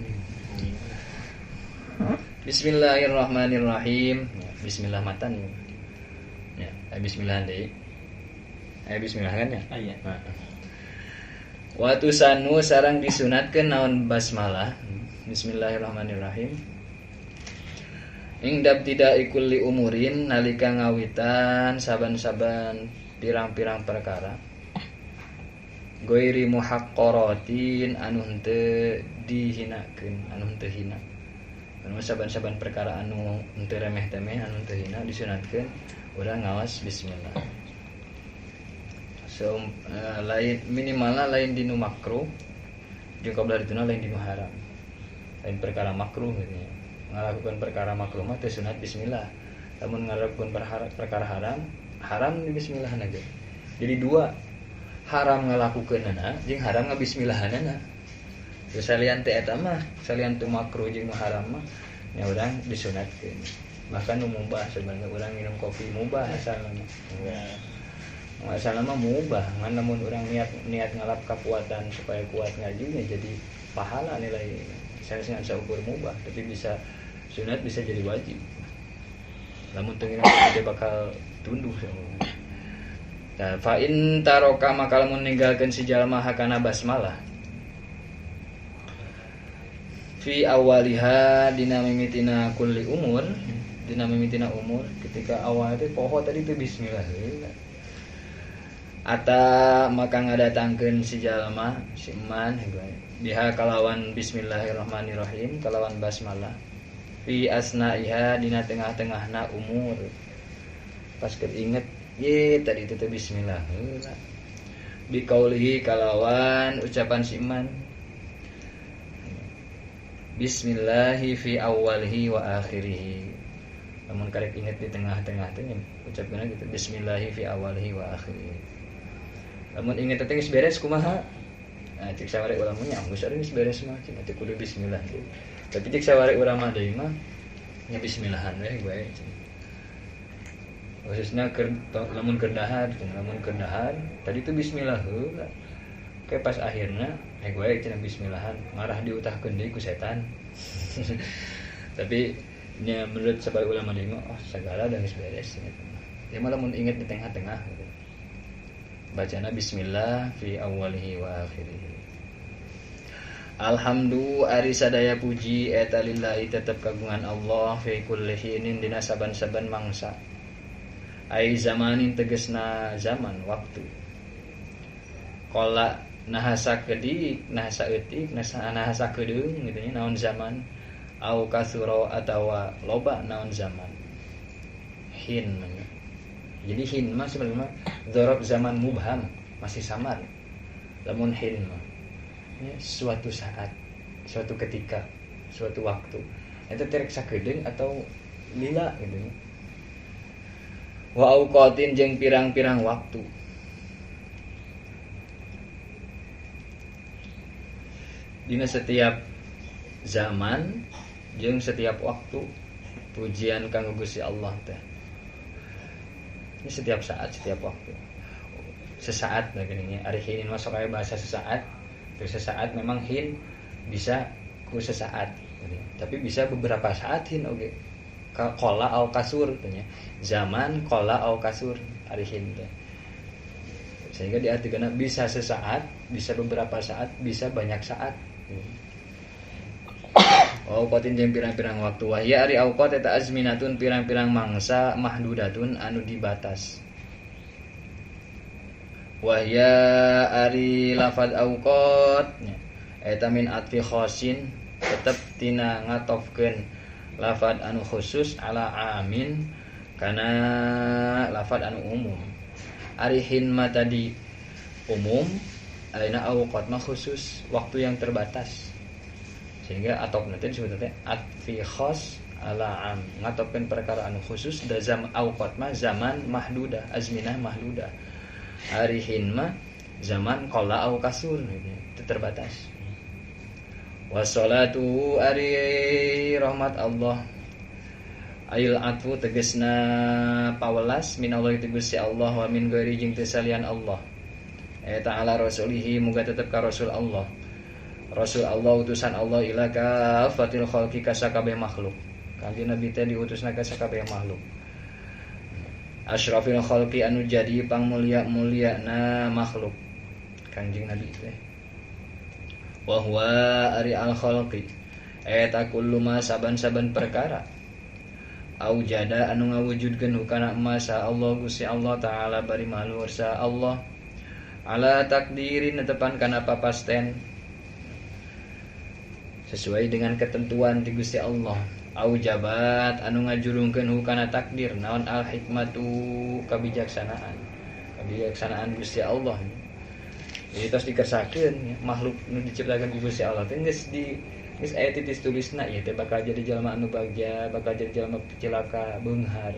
Bismillahirrahmanirrahim. Bismillah matan ya bismillah deui bismillah kan ya iya. Watu sanu sarang disunatkeun naon basmalah. Bismillahirrahmanirrahim. Ing dabtida kulli umurin nalika ngawitan saban-saban pirang-pirang perkara. Goiri muhaqqaratin anu henteu dihinakeun, anu henteu hina. Anu saban-saban perkara anu henteu remeh-temeh, anu henteu hina disunatkeun urang ngawas bismillah. Lain minimalna lain dinu makruh jeung kabelah dituna lain dinu haram. Lain perkara makruh gitu ya. ngalakukeun perkara makruh mah teu sunat bismillah. Lamun ngalakukeun perkara haram di bismillah ge. Jadi dua, haram ngalakukeunana jeung haram ngabismillahanana. Terus salian teh eta mah, salian teu makruh jeung nu haram mah nya urang disunatkeun. Bahkan nu mubah sebenarnya urang minum kopi mubah asalna mah. Asalna mah mubah, ngan lamun urang niat ngalap kakuatan supaya kuat ngajinya jadi pahala nilai sanesna saukur mubah, tapi bisa sunat bisa jadi wajib. Lamun teu ngina dia bakal tunduh sama. Nah, fa in taroka maka lamun ninggalkeun si jalma hakana basmalah fi awaliha dina mimitina kulli umur, dina mimitina umur ketika awal teh poho tadi teh bismillah heula. Ata maka ngadatangkeun si jalma si iman biha kalawan bismillahirrahmanirrahim kalawan basmalah fi asnaiha dina tengah-tengahna umur. Pas keur inget ye tadi itu teh bismillah heula. Bi qaulihi kalawan ucapan si iman bismillahi fi awwalihi wa akhirihi. Namun karek inget di tengah-tengah teh ucapkeun gitu bismillahi fi awwalihi wa akhirihi. Namun inget teh geus beres kumaha? Nah, cek saware urang mah geus ari geus beres mah cek teh kudu bismillah. Tapi cek saware urang mah deui mah nya bismillahan we bae. Khususnya lamun keur dahar tadi itu bismillah heula. Kayak pas akhirnya gue cenah bismillahan marah diutahkeun deui ku setan. Tapi nya menurut sabar ulama deui mah segala dan geus beres gitu. Ya malah mun inget di tengah-tengah gitu. Bacana bismillah fi awwalihi wa akhirihi. Alhamdu ari sadaya puji eta lillahi tetep kagungan Allah fi kulli hinin dina saban-saban mangsa. Ai zamanin tegesna zaman waktu. Qala nahasa kedik, nahasa eutik, nahasa kedeung gitu nya naon zaman au kasuro atawa loba naon zaman. Hin namanya. Jadi hin mah sebenarnya dzaraf zaman mubham, masih samar. Lamun hin mah ya, suatu saat, suatu ketika, suatu waktu. Eta terek sakedeung atau lila gitu nya. Wa auqatin jeung pirang-pirang waktu. Dina setiap zaman jeung setiap waktu pujian kanggo Gusti Allah teh. Ini setiap saat, setiap waktu. Sesaat nah gini ari hin masuk aya bahasa sesaat. Terus sesaat memang hin bisa ku sesaat gitu. Tapi bisa beberapa saat hin oge. Qala au kasur tanya. Zaman qala au kasur ari hin teh. Sehingga diartikeun bisa sesaat, bisa beberapa saat, bisa banyak saat. Auqatin jeung pirang-pirang waktu wahya ari auqat eta azminatun pirang-pirang mangsa mahdudatun anu dibatas. Wahya ari lafaz auqat eta min atfi khosin tetep tina ngatofkeun lafaz anu khusus ala amin kana lafaz anu umum. Ari hinma tadi umum, ayeuna auqat mah khusus, waktu yang terbatas. Sehingga atop nanti disebutnya atfi khos ala am, ngatopkeun perkara anu khusus da zam auqat mah zaman mahdudah, azminah mahdudah. Ari hinma zaman qala au kasur itu terbatas. Wassalatu ari rahmat Allah ail atfu tegasna pawelas minallah itu Gusti Allah wa min ghairi jeung teu salian Allah. Eta ala rasulihi muga tetep ka rasul Allah. Rasul Allah utusan Allah ila kafatil khalqi ka sakabeh makhluk. Kanjeng Nabi teh diutusna ka sakabeh makhluk. Asyrafil khalqi anu jadi pangmulia-muliana makhluk. Kanjeng Nabi teh. Wa huwa ari al khalqi eta kullu ma saban-saban perkara aujada anu ngawujudkeun hukana masa Allah Gusti Allah taala bari maluhur sa Allah ala takdirin netepan kana papasten sesuai dengan ketentuan di Gusti Allah. Aujabat anu ngajurungkeun hukana takdir naon al hikmatu kabijaksanaan Gusti Allah. Jadi tos dikersakeun ya, makhluk nu diciptakeun ku Gusti Allah teh geus Geus aya titis tulisna ieu teh bakal jadi jalma anu bagja, bakal jadi jalma cilaka, beunghar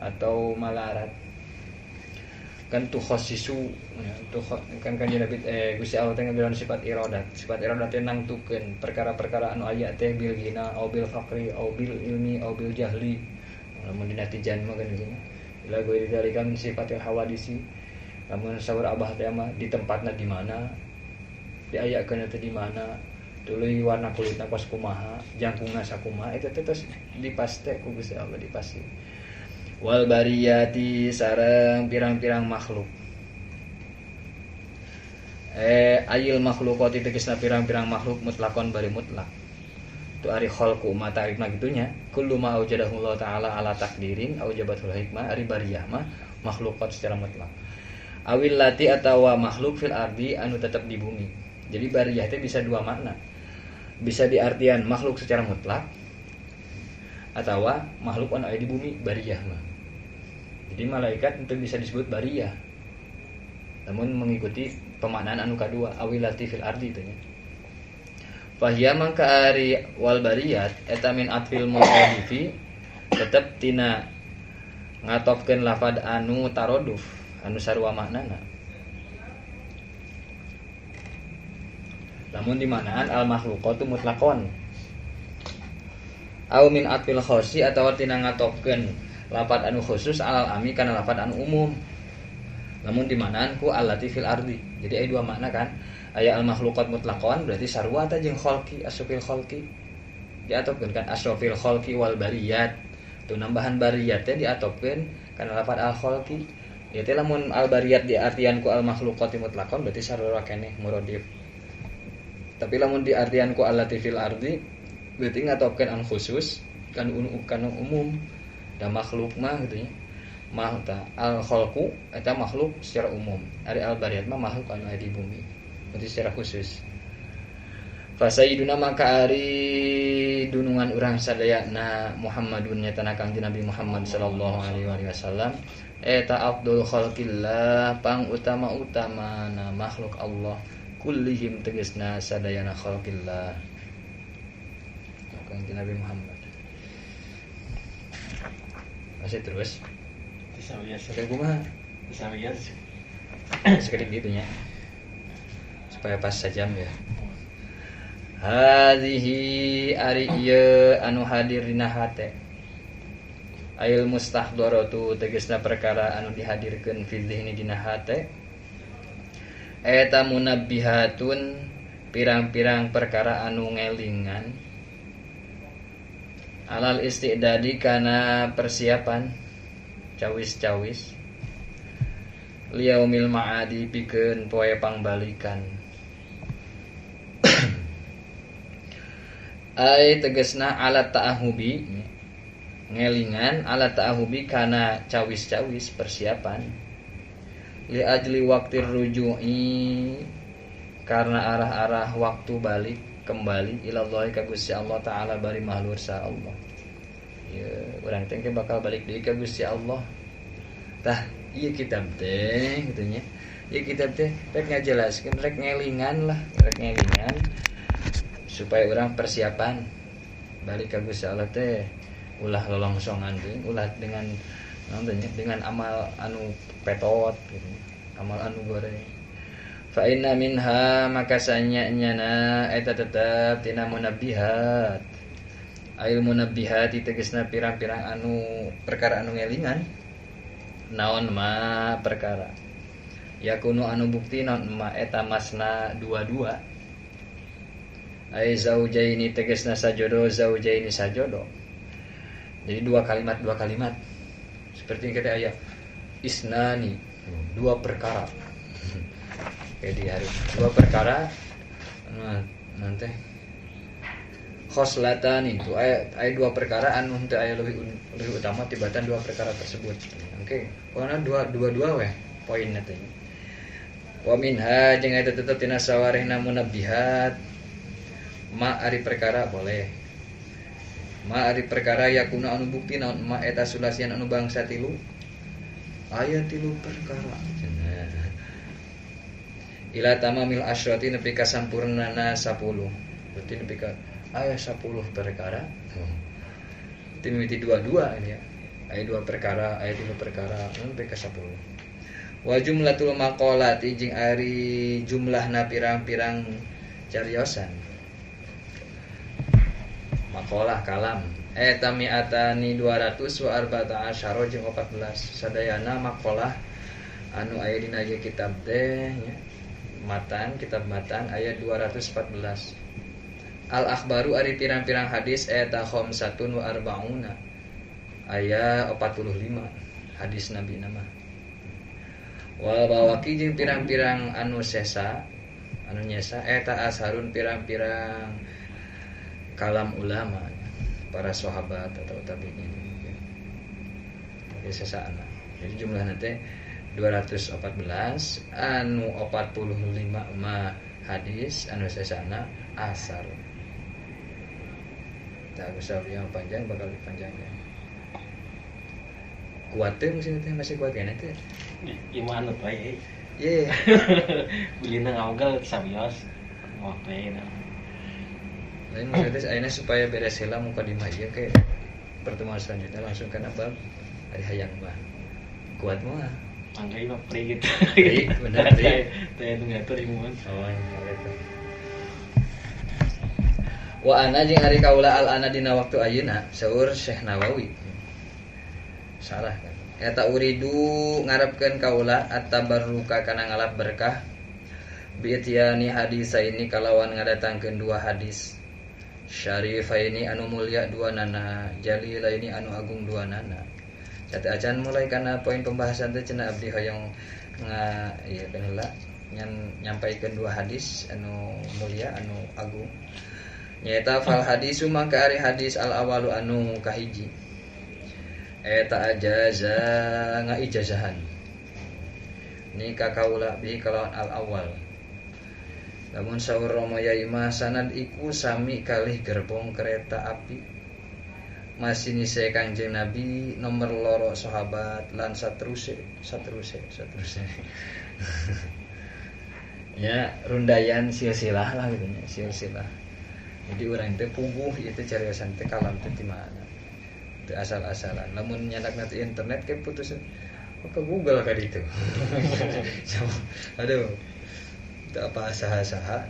atau malarat. Kan tuh khosisu ya, tuh kan kanjeng Nabi Gusti Allah teh ngabilang sifat iradat. Sifat iradat teh nangtukeun perkara-perkara anu aya teh bil ghina au bil faqri au bil ilmi au bil jahli. Lamun dina tijan mah kan gitu. Bila gue didalikan sifatil hawadisi. Lamun saur abah teh mah di tempatna di mana? Diayakeun teh di mana? Tuluy warna kulitna pas kumaha, jangkungna sakumaha eta teh tos dipaste ku Gusti Allah dipasti. Wal bariyati sareng pirang-pirang makhluk. Ayil makhlukati tegasna pirang-pirang makhluk mutlakon bari mutlak. Tu ari khalqu mata arifna gitunya. Kullu ma aujadahullahu taala ala takdirin aujabatul hikmah ari bariyah mah makhlukat secara mutlak. Awil lati atawa makhluk fil ardi anu tetap di bumi. Jadi bariyah itu bisa dua makna. Bisa diartian makhluk secara mutlak atau makhluk anu aya di bumi bariyah mah. Jadi malaikat itu bisa disebut bariyah. Namun mengikuti pemaknaan anu kadua awil lati fil ardi itu nya. Fahya mangka ari wal bariyat eta min atfil mu'adifi tetep tina ngatofkeun lafad anu taroduf anu sarua maknana. Namun di manaan al makhluqatu mutlaqon. Au min atfil khosi atawa tina ngatofkeun lafad anu khusus alal ami kana lafad anu umum. Namun di manaan ku allati fil ardi. Jadi aya dua makna kan. Aya al makhluqat mutlaqan berarti sarua ta jeung khalqi asrofil khalqi. Diatopkeun kan asrofil khalqi wal bariyat. Tu nambahan bariyat teh diatopkeun kana lafad al khalqi. Ya teh lamun al bariyat diartian ku al makhluqat mutlaqan berarti sarua keneh muradif. Tapi lamun diartian ku allati fil ardi berarti ngatopkeun an khusus kan umum. Da makhluk mah gitu nya. Mah ta al khalqu eta makhluk secara umum. Ari al bariyat mah makhluk anu aya di bumi. Berarti secara khusus. Fasayyiduna maka ari dunungan urang sadayana Muhammadun nyatana Kangjeng Nabi Muhammad sallallahu alaihi wasallam eta afdhul khalqillah pang utama-utamana makhluk Allah kullihim tegasna sadayana khalqillah. Kangjeng Nabi Muhammad. Masih terus. Bisa biasa. Kayak kumaha? Bisa biasa. Sekedip gitu nya. Supaya pas sajam ya. Hadhihi ari ieu anu hadir dina hate. Ail mustahdharatu tegasna perkara anu dihadirkeun fi dzihni dina hate. Eta munabbihatun pirang-pirang perkara anu ngelingan. Alal istidadi kana persiapan cawis-cawis. Liyaumil ma'adi pikeun poe pangbalikan. Ai tegasna alat ta'ahubi ngelingan alat ta'ahubi kana cawis-cawis persiapan li ajli waqtir ruju'i karena arah-arah waktu balik kembali ilallah ka Gusti Allah taala bari mahlur sa Allah. Ya urang teh bakal balik deui ka Gusti Allah. Tah ieu kitab teh gitu nya. Ieu kitab teh rek ngajelaskeun rek ngelingan lah, rek ngelingan supaya orang persiapan balik ke Gusti Allah teh ulah lolongsongan teh ulah dengan amal anu petot gitu, amal anu goreng. Fa inna minha maka sanyana eta tetep tina munabbihat. Ail munabbihat tegasna pirang-pirang anu perkara anu ngelingan naon ma perkara yakunu anu bukti naon ma eta masna dua-dua. Ai zaujaini tegasna sajodo zaujaini sajodo. Jadi dua kalimat seperti yang kata ayat isnani dua perkara. Jadi hari dua perkara nanti khoslatani itu ayat dua perkara anu teu aya lebih utama tibatan dua perkara tersebut. Oke, karena dua weh poinna teh. Wa minha jeung eta tetep tina sawarehna munabbihat ma ari perkara boleh ma ari perkara yakuna anu bukti naon ma eta sulasian anu bangsa tilu aya tilu perkara ila tamamil asyrati nepi ka sampurnana 10 berarti nepi ka aya 10 perkara. Itu mimiti dua-dua ya. Aya 2 perkara, aya 3 perkara, sampai ke 10. Wa jumlatul maqalati jeung ari jumlahna pirang-pirang cariosan. Maqalah kalam eta mi'atani 200 wa arba'ata asyara jeung 14. Sadayana maqalah anu aya dina ieu kitab teh nya. Matan kitab matan ayat 214. Al akhbaru ari pirang-pirang hadis eta khamsatun wa arba'una aya 45 hadis nabi nama. Wal bawaki jeung pirang-pirang anu sesa anu nyesa eta asharun pirang-pirang kalam ulama para sahabat atau tabi'in. Jadi sesana. Jadi jumlahna teh 214 anu 45 mah hadis anu sesana asar. Tak usah yang panjang bakal dipanjangkan. Kuat teh masih kuat kan teh. Iman anu bae. Ye. Bilina ngawgal sabios. Waktu itu. Lain maksudnya ayeuna supaya beres heula muka di ieu ke pertemuan selanjutnya langsung kana bab ari hayang mah. Kuat mah. Anggai mah pri gitu. Pri, bener pri. Teh itu ngatur imun. Oh, gitu. Wa ana jeung ari kaula al ana dina waktu ayeuna saur Syekh Nawawi. Salah kan. Eta uridu ngarepkeun kaula at-tabarruka kana ngalap berkah bi itiani hadisaini kalawan ngadatangkeun 2 hadis. Syarifaini anu mulia 2 nana, jalilaini anu agung 2 nana. Cate acan mulai kana poin pembahasan teh cenah abdi hoyong ieu baheula nyampaikeun 2 hadis anu mulia anu agung. Nyaeta fal hadisu mangka ari hadis al awalu anu kahiji. Eta ajaza ngaijazahan. Ni kakaula bi kalawan al awal. Lamun saur Romaya imah sanad iku sami kalih gerbong kereta api. Masih nise Kangjeng Nabi nomor loro sahabat lan sateruse. Ya rundayan silsilah lah gitu nya, silsilah. Jadi urang teh puguh ieu teh cariosan teh kalam teh di mana. Teu asal-asalan. Lamun nyandakna ti internet ke putus ke Google ka ditu. Aduh. Teu apa saha-saha.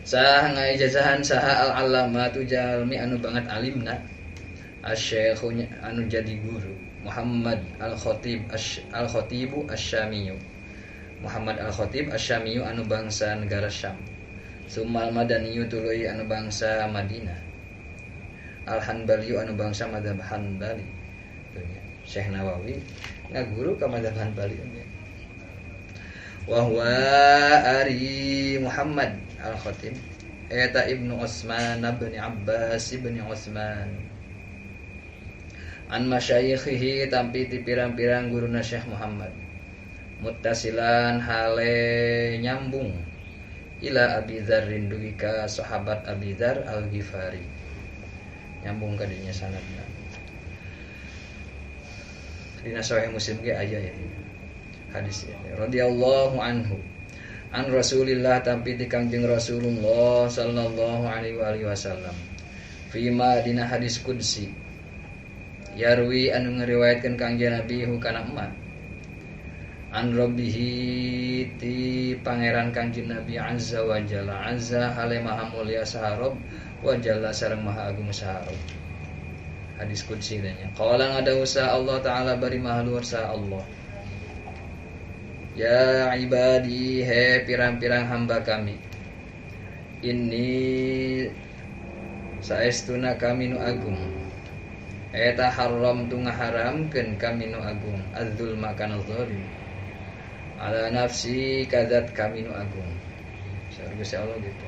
Saha ngaijazahan saha al-allamatu jalmi anu banget alimna asy-syekhu anu jadi guru Muhammad al-Khatib al-Khatibu asy-Syamiyu Muhammad al-Khatib asy-Syamiyu anu bangsa negara Syam Summal Madaniyu tuluy anu bangsa Madinah Al-Hanbaliyu anu bangsa madzhab Hanbali Syekh Nawawi ngaguru ka madzhab Hanbali wa huwa ari Muhammad al-Khatib eta Ibnu Utsman bin Abbas bin Utsman an masyayikhihi tampi ti pirang-pirang guruna Syekh Muhammad muttasilan hale nyambung ila Abi Dzarrin dugi ka sahabat Abi Dzar al-Ghifari nyambung ka dinya sanadna dina Sahih Muslim ge aya ya hadis radhiyallahu anhu an Rasulillah tampi ti Kangjeng Rasulullah sallallahu alaihi wasallam fima dina hadis qudsi yarwi anu ngariwayatkeun Kangjeng Nabi hukana emat an rabbihi ti pangeran Kangjeng Nabi azza wa jalla azza hale maha mulia saharob wa jalla sareng maha agung saharob hadis qudsi teh nya qala ngadawusa Allah taala bari maha luhur sa Allah ya ibadi he pirang-pirang hamba kami ini saestuna kami nu agung eta haram tu ngaharamkeun kami nu agung az-zulma kana zalim ala nafsi kadzat kami nu agung Gusti Allah gitu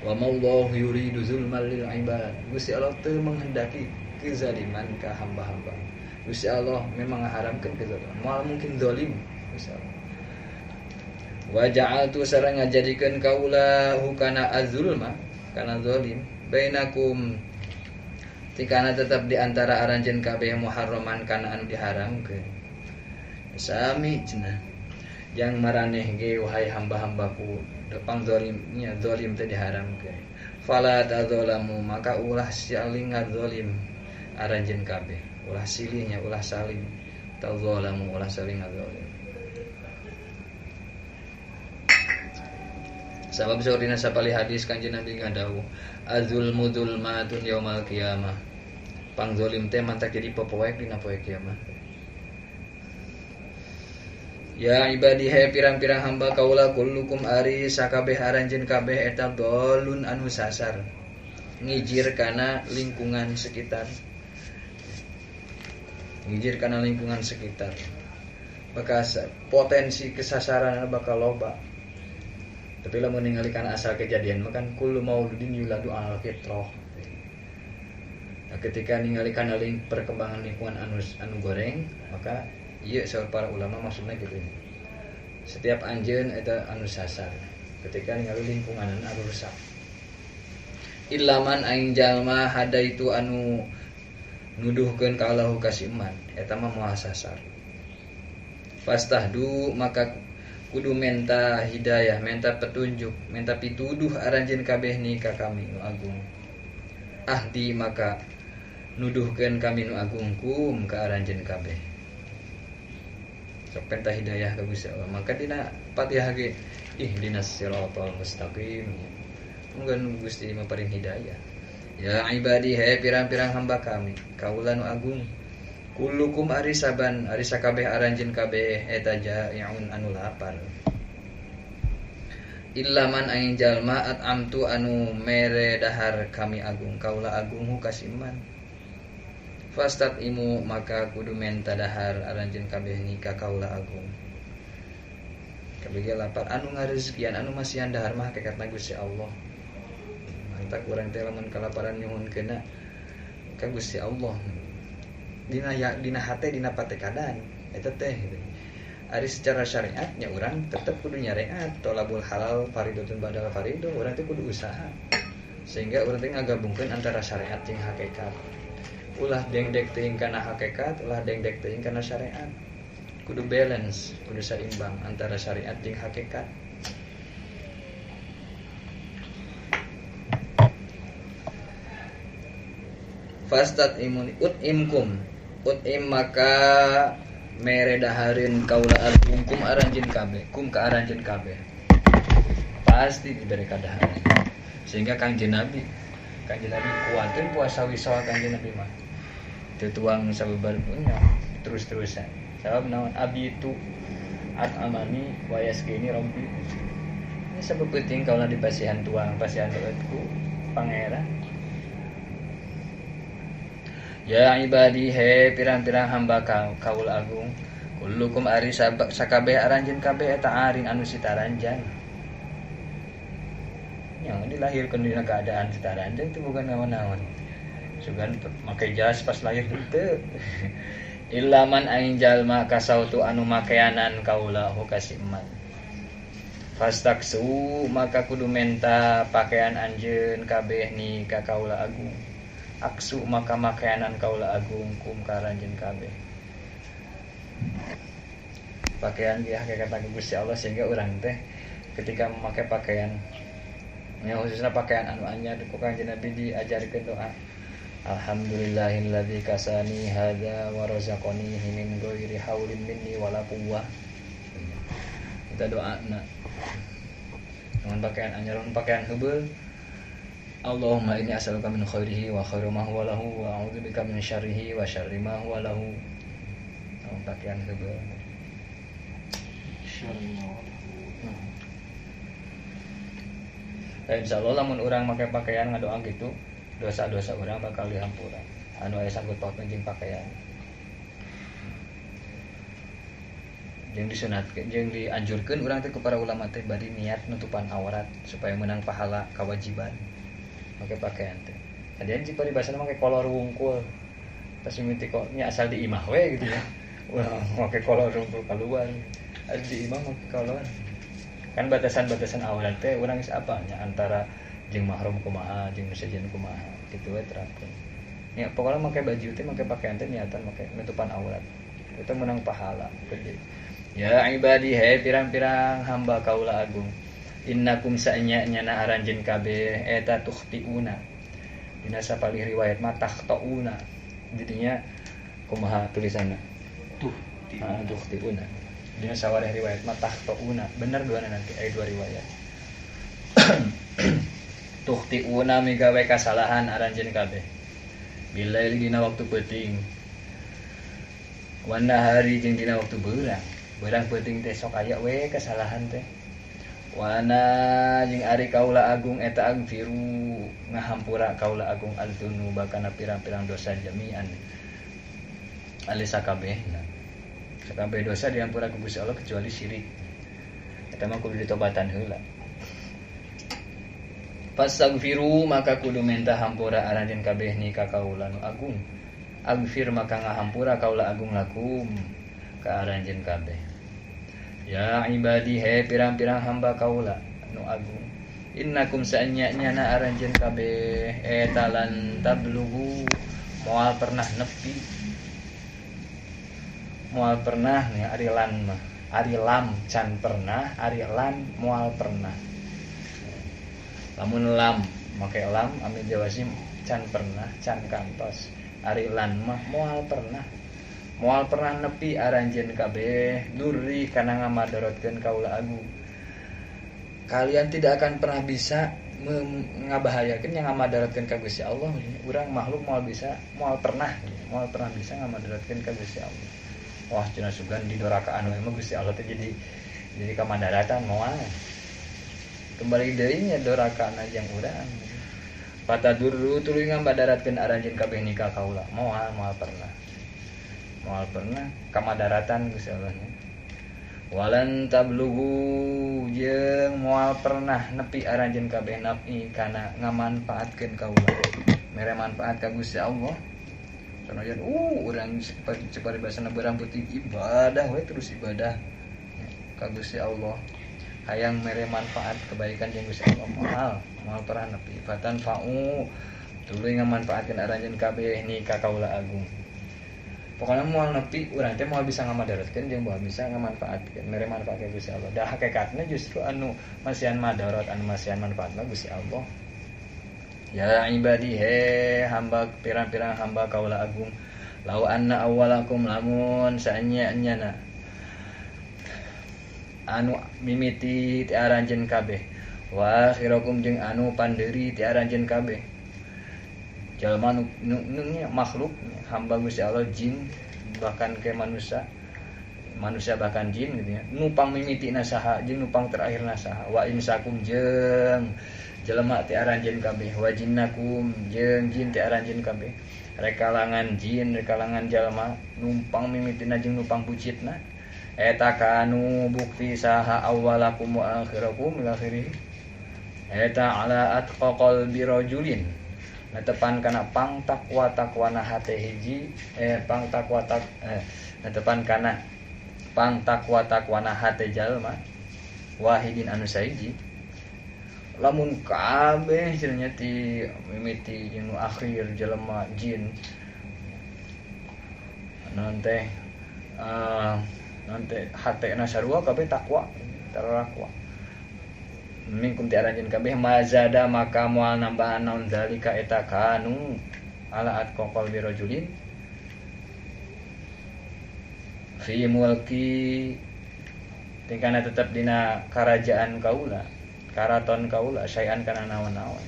wa mallahu yuridu zulmal lil ibad Gusti Allah teu menghendaki kezaliman ka hamba-hamba Gusti Allah memang ngaharamkeun kezaliman moal mungkin zalim Gusti Allah wa ja'altu sareng ngajadikeun kaula hukana az-zulma kana zalim bainakum tikana tetap di antara aranjeun kabeh muharraman kana anu diharamkeun sami cenah yang maraneh ge wahai hamba-hambaku depang zalimnya zalim teh diharamkeun fala tadzalamu maka ulah saling ngazalim aranjeun kabeh ulah silihnya ulah saling tadzalamu ulah saling ngazalim sabab saurina sapali hadis Kanjeng Nabi ngadawuh azulmu dzulmatun yaumal qiyamah pangzolim teh mantak jadi popoek dina poe kiamat. Ya ibadi he pirang-pirang hamba kaula kullukum ari sakabeh aranjeun kabeh eta dolun anu sasar ngijir kana lingkungan sekitar bekas potensi kesasaran bakal loba tapi lamun ningalikeun asal kejadian mah kan kullu mauludin yuladu alal fitrah. Nah, ketika ningalikeun perkembangan lingkungan anu goreng maka ieu saur para ulama maksudnya gitu. Setiap anjeun eta anu sasar ketika ningali lingkungan anu rusak. Ilaman aing jalma hadaitu anu nuduhkeun ka Allahu kasiman eta mah moal sasar. Fastahdu maka kudu menta hidayah, menta petunjuk, menta pituduh aranjeun kabeh ni ka kami nu agung. Ahdi maka nuduhkeun kami nu agung kum ka aranjeun kabeh. Sok penta hidayah ka Gusti Allah. Maka dina Fatihah ge ihdinas siratal mustaqim. Mungkin Gusti maparing hidayah. Ya ibadi he pirang-pirang hamba kami, kaula nu agung. Kullukum ari saban ari sakabeh aranjeun kabeh eta jai'un anu lapar. Illa man aing jalma at'amtu anu mere dahar kami agung kaula agung kasiman. Fastat imu maka kudu menta dahar aranjeun kabeh ni ka kaula agung. Kabeh lapar anu ngarezekian anu masihan dahar mah hakikatna Gusti Allah. Mantap urang teh lamun kalaparan nyuhunkeunna ka Gusti Allah. Dina hate dina patekadan eta teh gitu. Ari secara syariatnya urang tetep kudu nyareat tolabul halal faridatun badal faridah urang teh kudu usaha sehingga urang teh ngagabungkeun antara syariat jeung hakikat ulah dengdek teuing kana hakikat ulah dengdek teuing kana syariat kudu balance kudu seimbang antara syariat jeung hakikat. Fastat imun imkum utim maka mere dahareun kaula alkum aranjeun kabeh kum ka aranjeun kabeh pasti diberi kadaharan sehingga Kanjeng Nabi kuatin puasa wiswa Kanjeng Nabi mah teu tuang sabebarnya terus-terusan sabab naon abi itu amani wa yaskini rabbi ini sabab penting kaula dipasihan tuang pasihan ku pangeran. Ya ibadi he pirang-pirang hamba kaul agung kullukum ari sakabeh aranjeun kabeh eta arin anu sitaranjang yang dilahirkeun dina keadaan sitaranjang teh bukan naon-naon sugan make jas pas lahir teu ilaman aing jalma kasautu anu makeanan kaula hukasiman fastaksu maka kudu menta pakaian anjeun kabeh ni ka kaula agung aksu maka makanan kaula agung kum karanjeun kabeh pakaian dia hakikat Gusti Allah sehingga urang teh ketika memakai pakaian nya khususna pakaian anu anyar ku Kanjeng Nabi diajarkeun doa alhamdulillahilladzi kasani hadza wa razaqani min ghairi haulin minni wala quwwah kita doana dengan pakaian anyar pakaian heubeul Allahumma inni as'aluka min khairihi wa khairu ma huwa lahu wa a'udzubika min syarrihi wa syarri ma huwa lahu. Pakaian heubeul. Insyaallah lamun urang make pakaian ngadoa gitu, dosa-dosa urang bakal dihampura. Anu aya sangkut pautna jeung pakaian. Jeung disunatkeun jeung dianjurkeun urang teh ku para ulama teh bari niat nutupan aurat supaya menang pahala kewajiban. Pakai pakaian teh. Adian ci paribasana make kolor wungkul. Tas mimiti kok nya asal di imah we gitu ya. Wah, make kolor wungkul keluar. Ari di imah make kolor. Kan batasan-batasan aurat teh urang geus apa nya antara jeung mahram kumaha jeung sejen kumaha kitu we terapkeun. Ya pokoknya make baju teh make pakaian teh niatan make nutupan aurat. Itu menang pahala gede. Ya ibadi he pirang-pirang hamba kaula agung. innakum sa'nya aranjeun kabeh eta tukhtiuna dina sapalih riwayat mah takhtauna jadinya kumaha tulisanna tuh tukhtiuna dina sawareh riwayat mah takhtauna bener duana nanti aya dua riwayat tukhtiuna migawe kasalahan aranjeun kabeh bilail dina waktu peuting wana hari jeung dina waktu beurang peuting teh sok aya we kasalahan teh wana jeung ari kaula agung eta agfiru ngahampura kaula agung al-dzunuba kana pirang-pirang dosa jami'an alisa kabehna sakabeh dosa diampura ku Gusti Allah kecuali syirik eta mah kudu ditobatan heula fasagfiru maka kudu minta hampura aranjeun kabeh ni ka kaula nu agung agfir maka ngahampura kaula agung lakum ka aranjeun kabeh ya ibadi he pirang-pirang hamba kaula nu agung innakum sa'nya-nyana aranjeun kabeh eta lan tablughu moal pernah nepi moal pernah nih ari lan mah ari lam can pernah ari lan moal pernah lamun lam make lam amin jawasim can pernah can kantos ari lan mah moal pernah nepi aranjeun kabeh durri kana ngamadarotkeun kaula agung kalian tidak akan pernah bisa ngabahayakeun yang ngamadarotkeun ka Gusti Allah urang makhluk moal pernah bisa ngamadarotkeun ka Gusti Allah wah cenah sugan didorakaan we mah Gusti Allah teh jadi kamadaratan moal kembali deui nya dorakaan ajang urang patadurru tuluy ngambadaratkeun aranjeun kabeh nikah kaula moal pernah kamadaratan Gusti Allah nya walan tablughu jeung moal pernah nepi aranjeun kabeh nafi kana ngamanfaatkeun kaula mere manfaat ka Gusti Allah sanajan urang cepari basana barang putih ibadah we terus ibadah ka Gusti Allah hayang mere manfaat kebaikan jeung Gusti Allah moal pernah nepi fatan fa'u tuluy ngamanfaatkeun aranjeun kabeh ni ka kaula agung pokoknya moal nepi urang teh moal bisa ngamadarotkeun jeung moal bisa ngamanfaatkeun mere manfaat ka Gusti Allah da hakikatna justru anu masihan madarat anu masihan manfaatna Gusti Allah ya ibadi he hamba pirang-pirang hamba kaula agung law anna awwalakum lamun sanya-nyana anu mimiti ti aranjeun kabeh wa akhirakum jeung anu pandeuri ti aranjeun kabeh jalma nu makhluk hamba Gusti Allah jin bahkan ke manusia bahkan jin gitu ya nupang mimiti nasaha jeung nupang terakhir nasaha wa insakum jeung jelema ti aranjeun kabeh wa jinnakum jeung jin ti aranjeun kabeh rekalangan jin rekalangan jalma numpang mimitina jeung nupang bucitna eta kanu bukti saha awwalakum wa akhirakum ila akhirih eta ala atqa qalbi rajulin netepan kana pang takwana hate hiji netepan kana pang takwana hate jalma wahidin anu sahiji lamun kabeh cenanya ti mimiti jeung nu akhir jelema jin nanti hatena sarua kabeh takwa tarakwa mingkum ti aranjeun kabeh mazada maka moal nambahan naon zalika eta kanu ala atqa qalbi rajulin fi mulki tingkana tetep dina karajaan kaula karaton kaula sayan kana naon-naon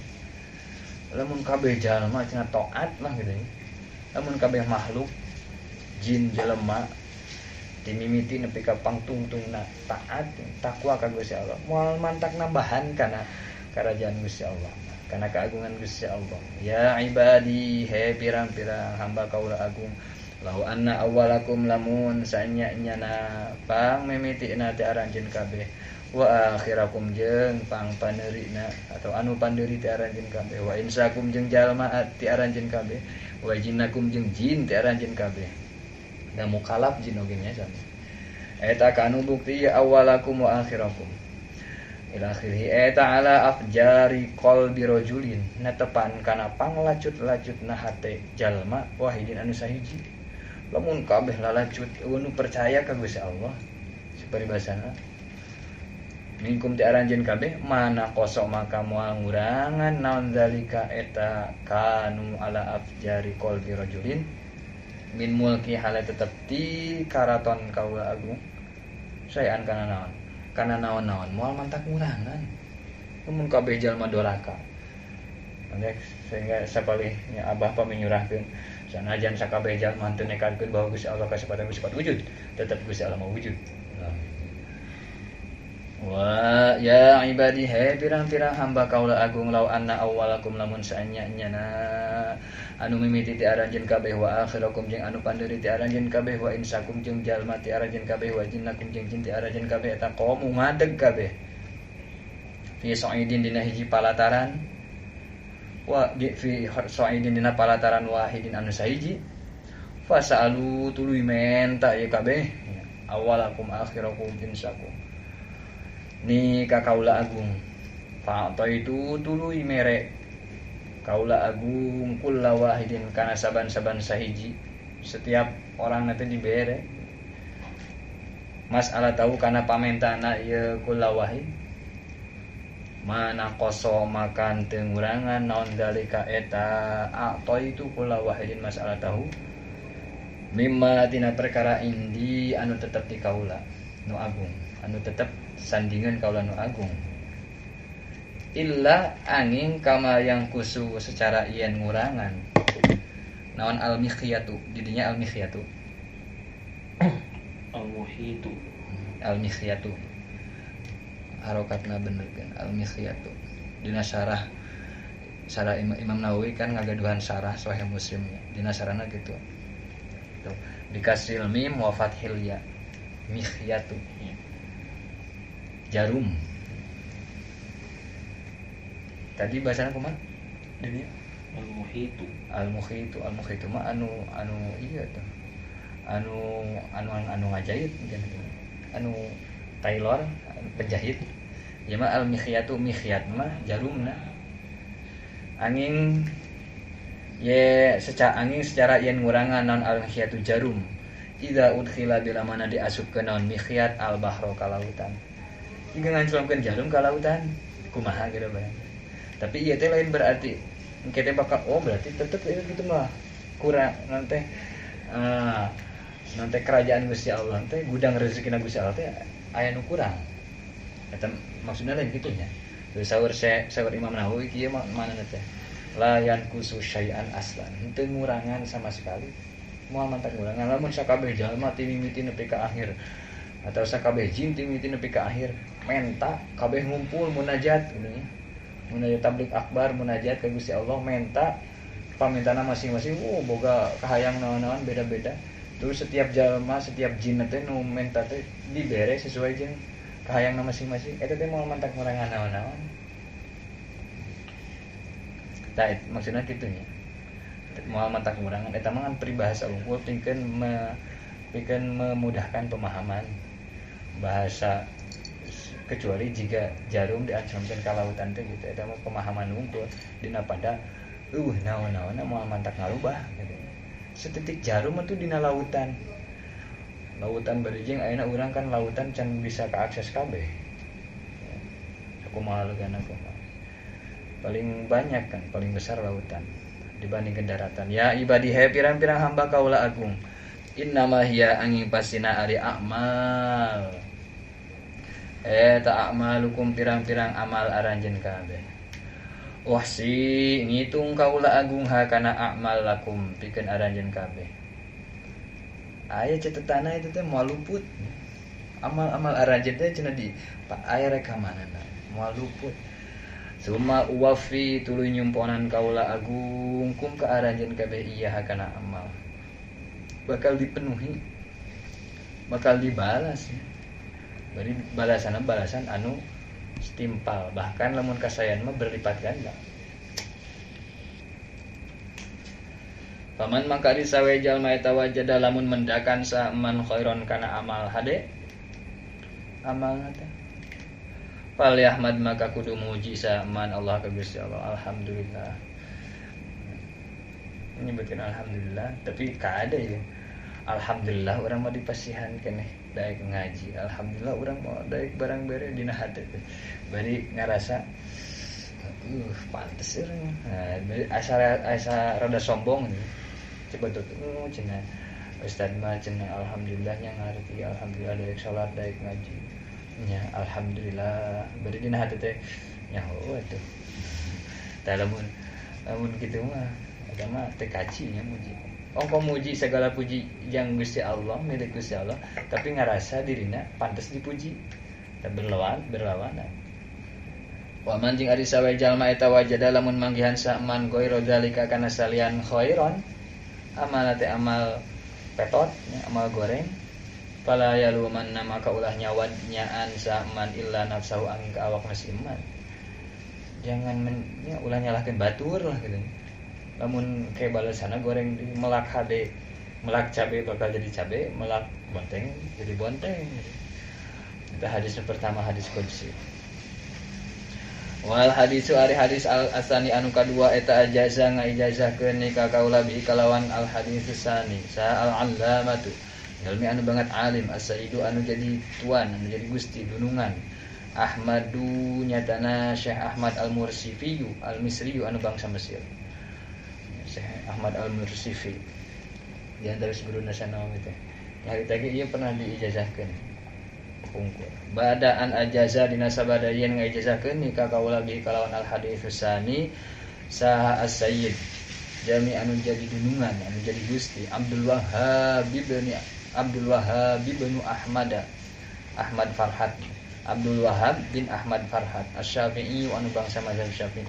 lamun kabeh jalma cenah taat mah gitu ya lamun kabeh makhluk jin jelema dimimiti nepi ka pangtungtungna taat takwa ka Gusti Allah moal mantak nambahan kana karajaan Gusti Allah kana keagungan Gusti Allah ya ibadi he pirang-pirang hamba kaula agung lau anna awwalakum lamun sanya-nyana pang mimitina ti aranjeun kabeh wa akhirakum jeung pang paneurina atau anu pandeuri ti aranjeun kabeh wa insakum jeung jalma ti aranjeun kabeh wa jinnakum jeung jin ti aranjeun kabeh da mukalaf jin oge nya sami eta kanu bukti ya awwalakum wa akhirakum ila akhirih eta ala afjari qalbi rajulin netepan kana panglacut-lacutna hate jalma wahidin anu sahiji lamun kabeh lalacut anu percaya ka Gusti Allah saperibasana minkum ti aranjeun kabeh mana kosok maka moal ngurangan naon zalika eta kanu ala afjari qalbi rajulin min mulki hale tetep ti karaton kaula agung saean kana naon moal mantak ngurangan mun kabeh jalma doraka sehingga sapalihnya abah paminyurahkeun sanajan sakabeh jalma teu nekadkeun bahwa Gusti Allah kasepatan sifat wujud tetep Gusti Allah mah wujud. Wa ya ibadi he pirang-pirang hamba kaula agung law anna awwalakum lamun saanya-nyana anu mimiti ti aranjeun kabeh wa akhirakum jeung anu pandeuri ti aranjeun kabeh wa insakum jeung jalma ti aranjeun kabeh wa jinnakum jeung jin ti aranjeun kabeh eta qomu ngadeg kabeh fi sa'idin dina hiji palataran wa fi sa'idin dina palataran wahidin anu sahiji fasalu tuluy menta ieu kabeh awwalakum akhirakum insakum ni ka kaula agung fa itu tuluy mere kaula agung kulla wahidin kana saban-saban sahiji setiap orang nanti dibere masalah tahu kana pamentana ieu kulla wahid mana koso makan tengurangan naon dalika eta atau itu kulla wahidin masalah tahu mimma tina perkara indi anu tetep di kaula nu agung anu tetep sandingan kaula nu agung illa angin kama yang kusu secara ian ngurangan naon al-mikhyatu didinya al-mikhyatu al-mikhyatu harokatna bener kan al-mikhyatu dina syarah Imam Nawawi kan ngagaduhan syarah Sahih Muslimnya dina syarahna gitu tuh dikasih mim wa fathil ya mikhyatu jarum tadi bahasana kumaha dia al-mukhitu mah anu iya tuh anu ngajaib anu tailor penjahit ya mah al-mikhyatu mikhyat mah jarumna angin ye angin secara yen ngurangan non al-mikhyatu jarum idza udkhila bila mana diasupkeun naon mikhyat al-bahro ka lautan jika ngancurkeun jarum ka lautan kumaha gitu bae tapi ieu teh lain berarti engke teh bakal berarti tetep gitu mah kurang nanti nanti kerajaan Gusti Allah teh gudang rezekina Gusti Allah teh aya nu kurang eta maksudna lain kitu nya saur Imam Nawawi kieu mana teh layan kusu syai'an aslan henteu ngurangan sama sekali moal mantak ngurangan lamun sakabeh jalma ti mimiti nepi ka akhir atau sakabeh jin ti mimiti nepi ka akhir menta kabeh ngumpul munajat gitu nya munajat tablik akbar munajat ka Gusti Allah menta pamentana masing-masing boga kahayang naon-naon beda-beda terus setiap jalma setiap jin teh nu menta teh dibere sesuai jeung kahayangna masing-masing eta teh moal mantak ngurangan naon-naon tah maksudna kitu nya moal mantak ngurangan eta mah peribahasa unggul pikeun memudahkan pemahaman bahasa kecuali jika jarum diancamkeun ka lautan teh gitu eta mah pemahaman unggul dina pada naon-naonna moal mantak ngalubah gitu. Setitik jarum itu dina lautan bari jeung ayeuna urang kan lautan can bisa kaakses kabeh kumaha legana kumaha paling banyak kan paling besar lautan dibandingkan daratan ya ibadi he pirang-pirang hamba kaula agung innama hiya angin pasina ari amal eta a'malukum pirang-pirang amal aranjeun kabeh wahsi ngitung kaula agung hakana a'mal lakum pikeun aranjeun kabeh aya catetana itu teh moal luput amal-amal aranjeun teh cenah di aya rekamanana moal luput summa uwafi tuluy nyumponan kaula agung kum ka aranjeun kabeh ieu hakana amal bakal dipenuhi bakal dibalas ya. Bari balasan anu setimpal bahkan lamun kasayan mah berlipat ganda paman maka disawe jalma eta wajada lamun mendakan saman khairon kana amal hade amal teh fal yahmad maka kudu muji saman Allah ka Gusti Allah alhamdulillah ini bikin alhamdulillah tapi kada ya alhamdulillah urang mah dipasihan keneh daek ngaji. Alhamdulillah urang mau daek barang bere dina hate teh. Bari ngarasa pantes urang. Nah, bari asa rada sombong nih. Coba tuh cenah Ustaz mah cenah alhamdulillah nya ngarti, alhamdulillah daek salat daek ngaji. Nya alhamdulillah bari dina hate teh nyaho atuh. Tah lamun kitu mah agama teh kaci nya muji. Ongko muji segala puji yang Gusti Allah, milik Gusti Allah, tapi ngarasa dirina pantas dipuji. Dan berlawanan. Wa man jeung ari sawe jalma eta wajada lamun manggihan saman ghaira zalika kana salian khairon. Amal teh amal petot, amal goreng. Fala yaluman nama kaulah nyawad nyaan saman illa nafsahu angin ka awak nasiman. Jangan ulah nyalahkeun batur lah gitu. Lamun kayak balasana goreng di melak HD, melak cabe bakal jadi cabe, melak bonteng jadi bonteng. Itu hadis pertama, hadis qudsi. Wal hadisu ari hadis al asani anu kadua eta ajaza ngaijazahkeun ni ka kaula bi kalawan al hadis tsani sa al allamatu ilmi anu banget alim as-sayyidu anu jadi tuan anu jadi gusti dunungan Ahmadu nyatana Syekh Ahmad al-Mursifiyu al-Misriyu anu bangsa Mesir. Syekh Ahmad al-Mursifi di antara guru nasional itu. Hari tadi ia pernah diijazahkeun pungkur. Badaan ajaza dina sabadayan ngaijazahkeun ni ka kaula bi kalawan al-hadits tsani saha as-sayyid jami anu jadi dunungan anu jadi gusti Abdul Wahhab bin Ahmad Farhat Abdul Wahhab bin Ahmad Farhat Asy-Syafi'i anu bangsa mazhab Syafi'i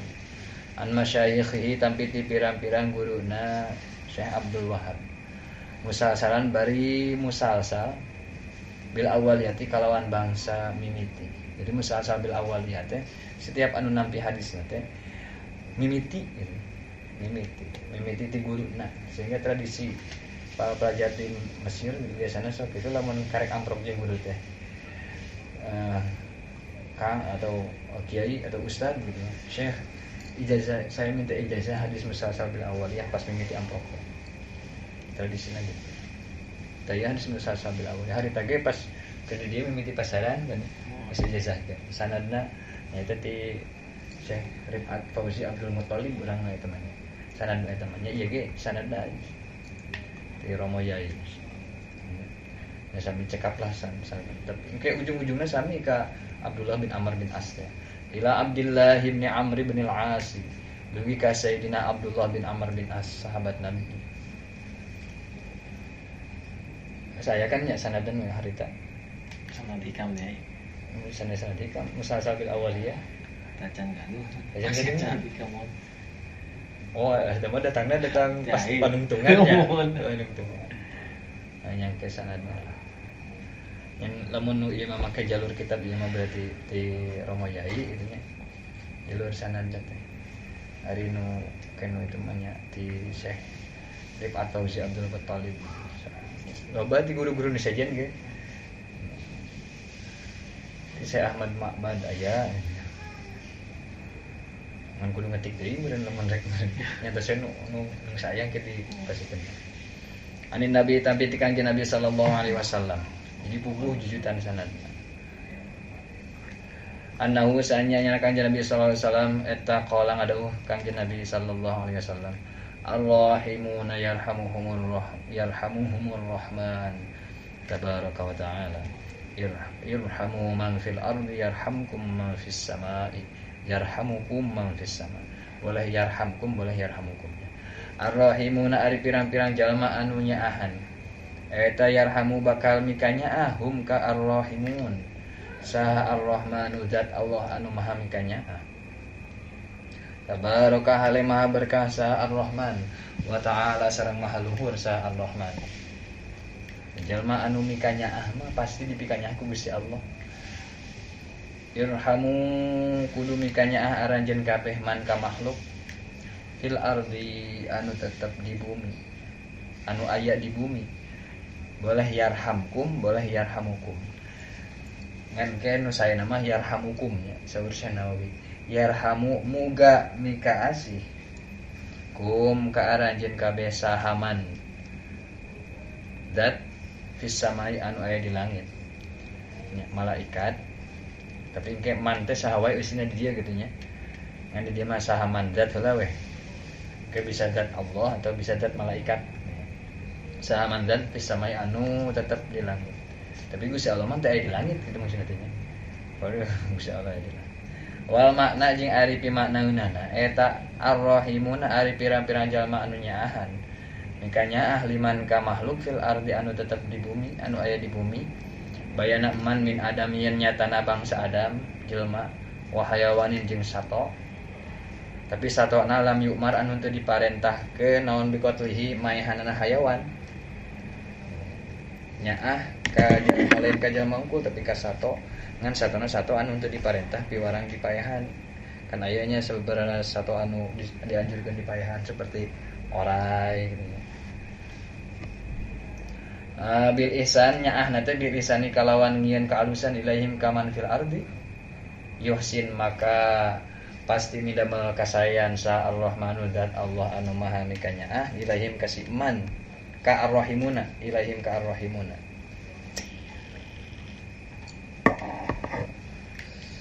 an masyayikhi tampi ti pirang-pirang guruna Syekh Abdul Wahhab musalsalan bari musalsal bil awaliyati kalawan bangsa mimiti. Jadi musalsal bil awaliyati setiap anu nampi hadisna teh mimiti gitu. Mimiti ti guruna sehingga tradisi para pelajar di Mesir biasanya sok itu lamun karek amprok jeung guru teh kang atau kiai atau ustad gitu. Syekh ijazah, saya minta ijazah hadis musalsal bil awaliyah pas mimiti amprok. Tradisinya gitu. Taya hadis musalsal bil awaliyah hari tage pas kada dia mimiti pasaran kan masih ijazah ke. Sanadna eta ti Syekh Rifat Fauzi Abdul Muthalib urang eta mah. Sanad eta mah ieu ge sanadna ti Romo Yai. Ya sambil cekap lah tapi kayak ujung-ujungnya sami ka Abdullah bin Amr bin As ya. Ila Abdullah bin Amr bin Al-As. Dugi ka Sayyidina Abdullah bin Amr bin As, sahabat Nabi. Saya kan ya sanadan harita. Sanad hikam ya. Sanad hikam musalsal bil awaliyah. Tacan kan. Tacan hikam. Oh, datang pas panungtungan ya. Panungtungan. Yang ke sanadna. Yang lamun nu ieu mah make jalur kitab ieu mah berarti ti Romo Yai gitu nya. Jalur sanad teh. Ari nu kenu itu mah nya ti Syekh Rifat Fauzi Abdul Muthalib. Loba ti guru-guru nu sajen ge. Ti Syekh Ahmad Ma'bad aya. Ngan kudu ngetik deui meureun lamun rek nyata saya nu sayang ke di kasikeun. Anin Nabi tampi ti Kanjeng Nabi sallallahu alaihi wasallam. Jadi puguh jujutan sanad. Annahu sanya Kanjeng Nabi sallallahu alaihi wasallam eta qala ngadeuh Kanjeng Nabi sallallahu alaihi wasallam. Ar-rahimuna yarhamuhumur rahman tabaraka wa ta'ala. Irhamu man fil ardi yarhamkum man fis samai yarhamukum man fis sama. Boleh yarhamkum boleh yarhamukum. Ar-rahimuna ari pirang-pirang jalma anu nyaahan eta yarhamu bakal mikanya hum ka ar-rahimun saha ar-rahmanu zat Allah anu maha mikanya tabaraka hale maha berkah saha ar-rahman wa ta'ala sareng maha luhur saha ar-rahman. Jalma anu mikanya mah pasti dipikanya ku Gusti Allah. Irhamu kudu mikanya aranjeun kabeh man ka makhluk fil ardi anu tetep di bumi anu aya di bumi boleh yarhamkum boleh yarhamukum ngan ke nu saena mah yarhamukum nya saur Nawawi yarhamu muga mika asih kum ka aranjeun kabeh sahaman zat fis samai anu aya di langit. Nya malaikat. Tapi engke man teh saha wae usina di dieu gitu nya. Ngan di dieu mah saha man zat heula weh. Ke bisa zat Allah atau bisa zat malaikat. Saha man zat fis samai anu tetep di langit. Tapi Gusti Allah mah teh aya di langit gitu maksudna teh nya. Baru Gusti Allah aya di langit. Wal makna jeung ari pi maknaeunana eta ar-rahimuna ari pirang-pirang jalma anu nyaahan mikanya ahliman ka makhluk fil ardi anu tetep di bumi anu aya di bumi bayana man min adam yen nyatana bangsa Adam jelma wa hayawanin jeung sato tapi satona lam yukmar anu teu diparentahkeun naon bikotlihi maehanana hayawan nyaah ka jalma lain ka jalma unggul tapi ka sato ngan satona sato anu teu diparentah piwarang dipayahan kan ayanya sababaraha sato anu dianjurkeun dipayahan seperti orai gitu. Bil ihsan nyaah na teh bil ihsani kalawan ngieun kaalusan ilaihim kaman fil ardi yuhsin maka pasti midamel kasayan sa ar-rahmanu zat Allah anu maha mikanyaah ilaihim kasih man ka ar-rahimuna ilaihim ka ar-rahimuna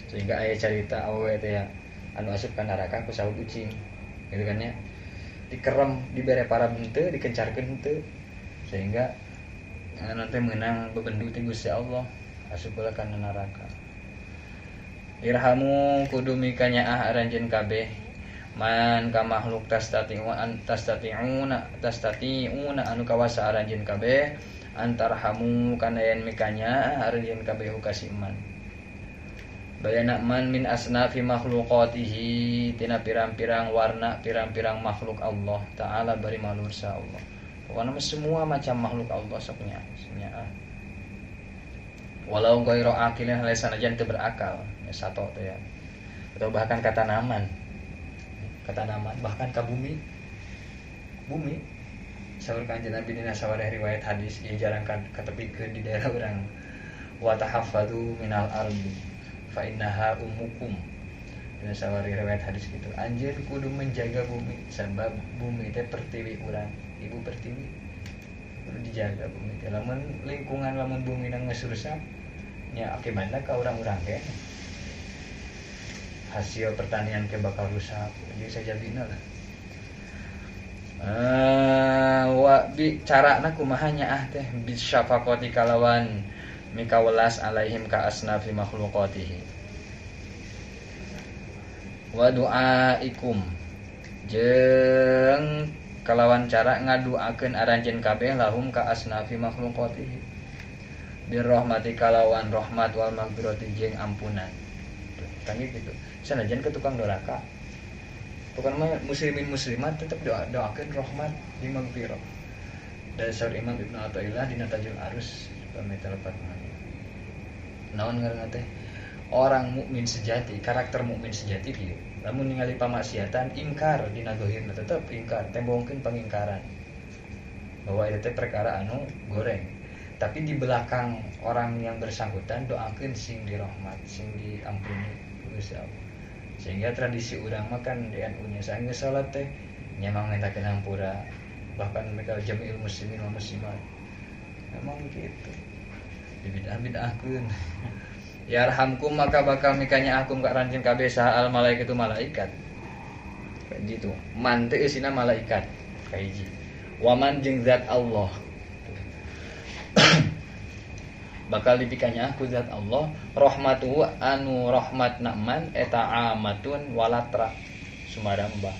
sehingga aya carita awewe teh ya anu asup ka neraka ku saud ucing gitu kan ya dikerem dibere para henteu dikencarkeun henteu sehingga anu teh meunang bebendu ti Gusti Allah asup heula ka neraka irhamu kudu mikanyaah aranjeun kabeh man ka makhluk tastati'una anu kawasa aranjeun kabeh antarhamu kana yen mikanyaah aranjeun kabeh hukasi iman bayana man min asnafi makhluqatihi tina pirang-pirang warna pirang-pirang makhluk Allah taala bari malur sa Allah pokona semua macam makhluk Allah soknya walau ghairu aqilin halai sanajan teu berakal ya sato teh ya atau bahkan ka tanaman bahkan ka bumi saur kanjeng Nabi dina sawareh riwayat hadis ieu jarang katepikeun di daerah urang wa tahaffadu minal ardi fa innaha ummukum. Dina sawari riwayat hadis gitu. Anjeun kudu menjaga bumi sebab bumi teh pertiwi urang, ibu pertiwi. Kudu dijaga bumi teh. Lamun lingkungan lamun bumi na geus rusak nya akibatna ka urang-urang teh. Hasil pertanian ke bakal rusak. Jadi sajabina lah. Wa bi carana kumaha nya teh bisyafaqati kalawan mikawelas alaihim ka asnafi makhluqatihi wa du'aikum jeung kalawan cara ngaduakeun aranjeun kabeh lahum ka asnafi makhluqatihi birrahmati kalawan rahmat wal maghfirati jeung ampunan kan gitu sanajan ke tukang doraka bukan mah muslimin muslimat tetap doakeun rahmat jeung maghfirah dasar Imam Ibnu Athaillah dina Tajul Arus pamita lepat naon ngaranna teh orang mukmin sejati karakter mukmin sejati kieu lamun ningali pamaksiatan ingkar dina zahirna tetep ingkar tembongkeun pangingkaran bahwa itu teh perkara anu goreng tapi di belakang orang yang bersangkutan doakeun sing dirahmat sing diampuni Gusti Allah sehingga tradisi urang mah kan di NU-nya saenggeus salat teh nyamang ngentakeun hampura bahkan mereka jami'ul muslimin wal muslimat memang gitu dibidah-bidahkeun yarhamkum maka bakal mikanya akum ka ranjeun kabeh saha al malaikatu malaikat gitu man teh eusina malaikat kahiji waman jeung zat Allah bakal dipikanya ku zat Allah rahmatuhu anu rahmatna man eta amatun walatra sumaramba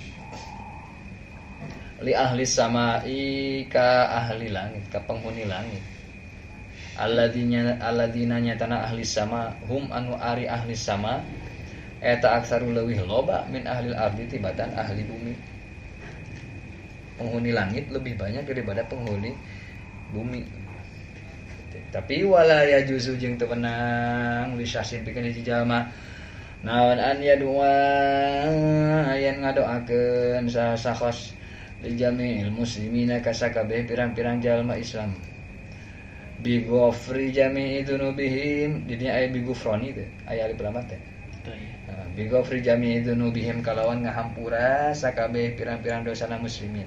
li ahli samai ka ahli langit ka penghuni langit alladzina nyatana ahli sama hum anu ari ahli sama eta aksaru leuwih loba min ahli ardi tibatan ahli bumi penghuni langit lebih banyak daripada penghuni bumi tapi wala yajuzu jeung teu menang lisasin pikeun hiji jalma naon an yadua yen ngadoakeun saha-sahos li jami'il muslimina ka sakabeh pirang-pirang jalma Islam bi ghafri jami'i dzunubihim di dinya aya bi ghufrani teh aya alif lam teh bi ghafri jami'i dzunubihim kalawan ngahampura sakabeh pirang-pirang dosana muslimin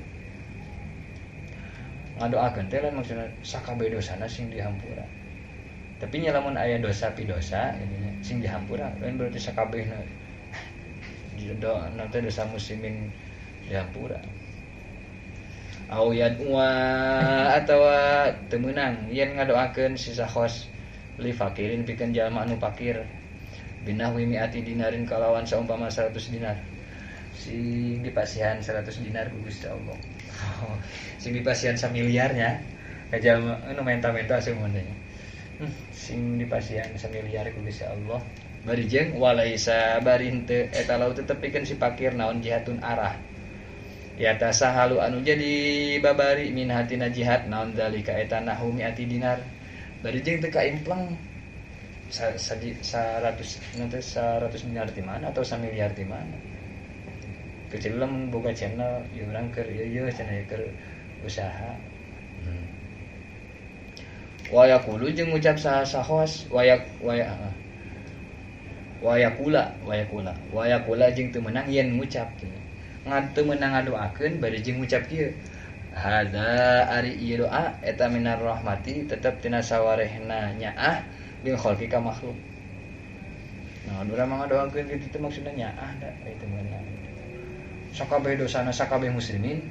ngadoakeun teh lain maksudna sakabeh dosana sing dihampura. Tapi nya lamun aya dosa pidosa gitu nya sing dihampura lain berarti sakabehna nanti dosa muslimin dihampura. Au yadwa atawa teu meunang yen ngadoakeun si sakhos li fakirin pikeun jalma anu fakir binahwi mi'ati dinarin kalawan saumpama 100 dinar. Sing dipasihan 100 dinar ku Gusti Allah. Sing dipasihan 1 miliarnya ka jalma anu menta-menta semuanya. Sing dipasihan 1 miliar ku Gusti Allah. Bari jeung walaisa barin teu eta laut tetep pikeun si fakir naon jihatun arah. Ya tasahalu anu jadi babari min hatina jihad naon zalika eta nahu mi'ati dinar. Bari jeung teu kaimpleng 100 dinar di mana atau 1 miliar di mana. Kecil lamun boga channel ieu urang keur ieu cenah keur usaha. Waya kulu jeung ngucap sahos waya kula jeung teu meunang yen ngucap teu meunang ngadoakeun bari jeung ngucap kieu hada ari ieu doa eta minar rahmati tetep tina sawarehna nyaah bil khalqi ka makhluk. Nah urang mah ngadoakeun kitu teh maksudna nyaah da itu meunang sakabeh dosana sakabeh muslimin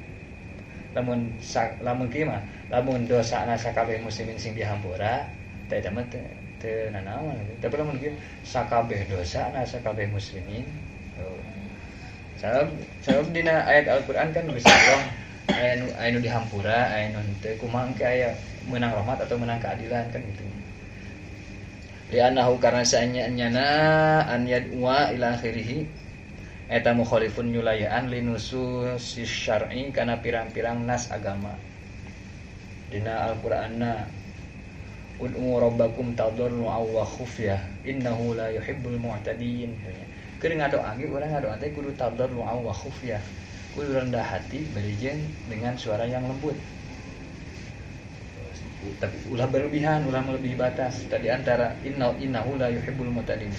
lamun kieu mah lamun dosana sakabeh muslimin sing dihampura teh eta mah teu nanaon tapi lamun kieu sakabeh dosana sakabeh muslimin. Sabab dina ayat Al-Qur'an kan Gusti Allah aya nu dihampura aya nu teu kumaha engke aya meunang rahmat atau meunang keadilan kan gitu. Li'annahu karna saanyana an yad'u ila akhirih eta mukhalifun nyulayaan linusus syar'i kana pirang-pirang nas agama. Dina Al-Qur'anna ud'u rabbakum tadarru'an wa khufyah innahu la yuhibbul mu'tadin. Keur ngadoa ge urang ngadoa teh kudu tadarru'an wa khufyah. Kudu rendah hati bari jeung dengan suara yang lembut. Tapi ulah berlebihan, ulah melebihi batas. Tadi antara innahu la yuhibbul mu'tadin.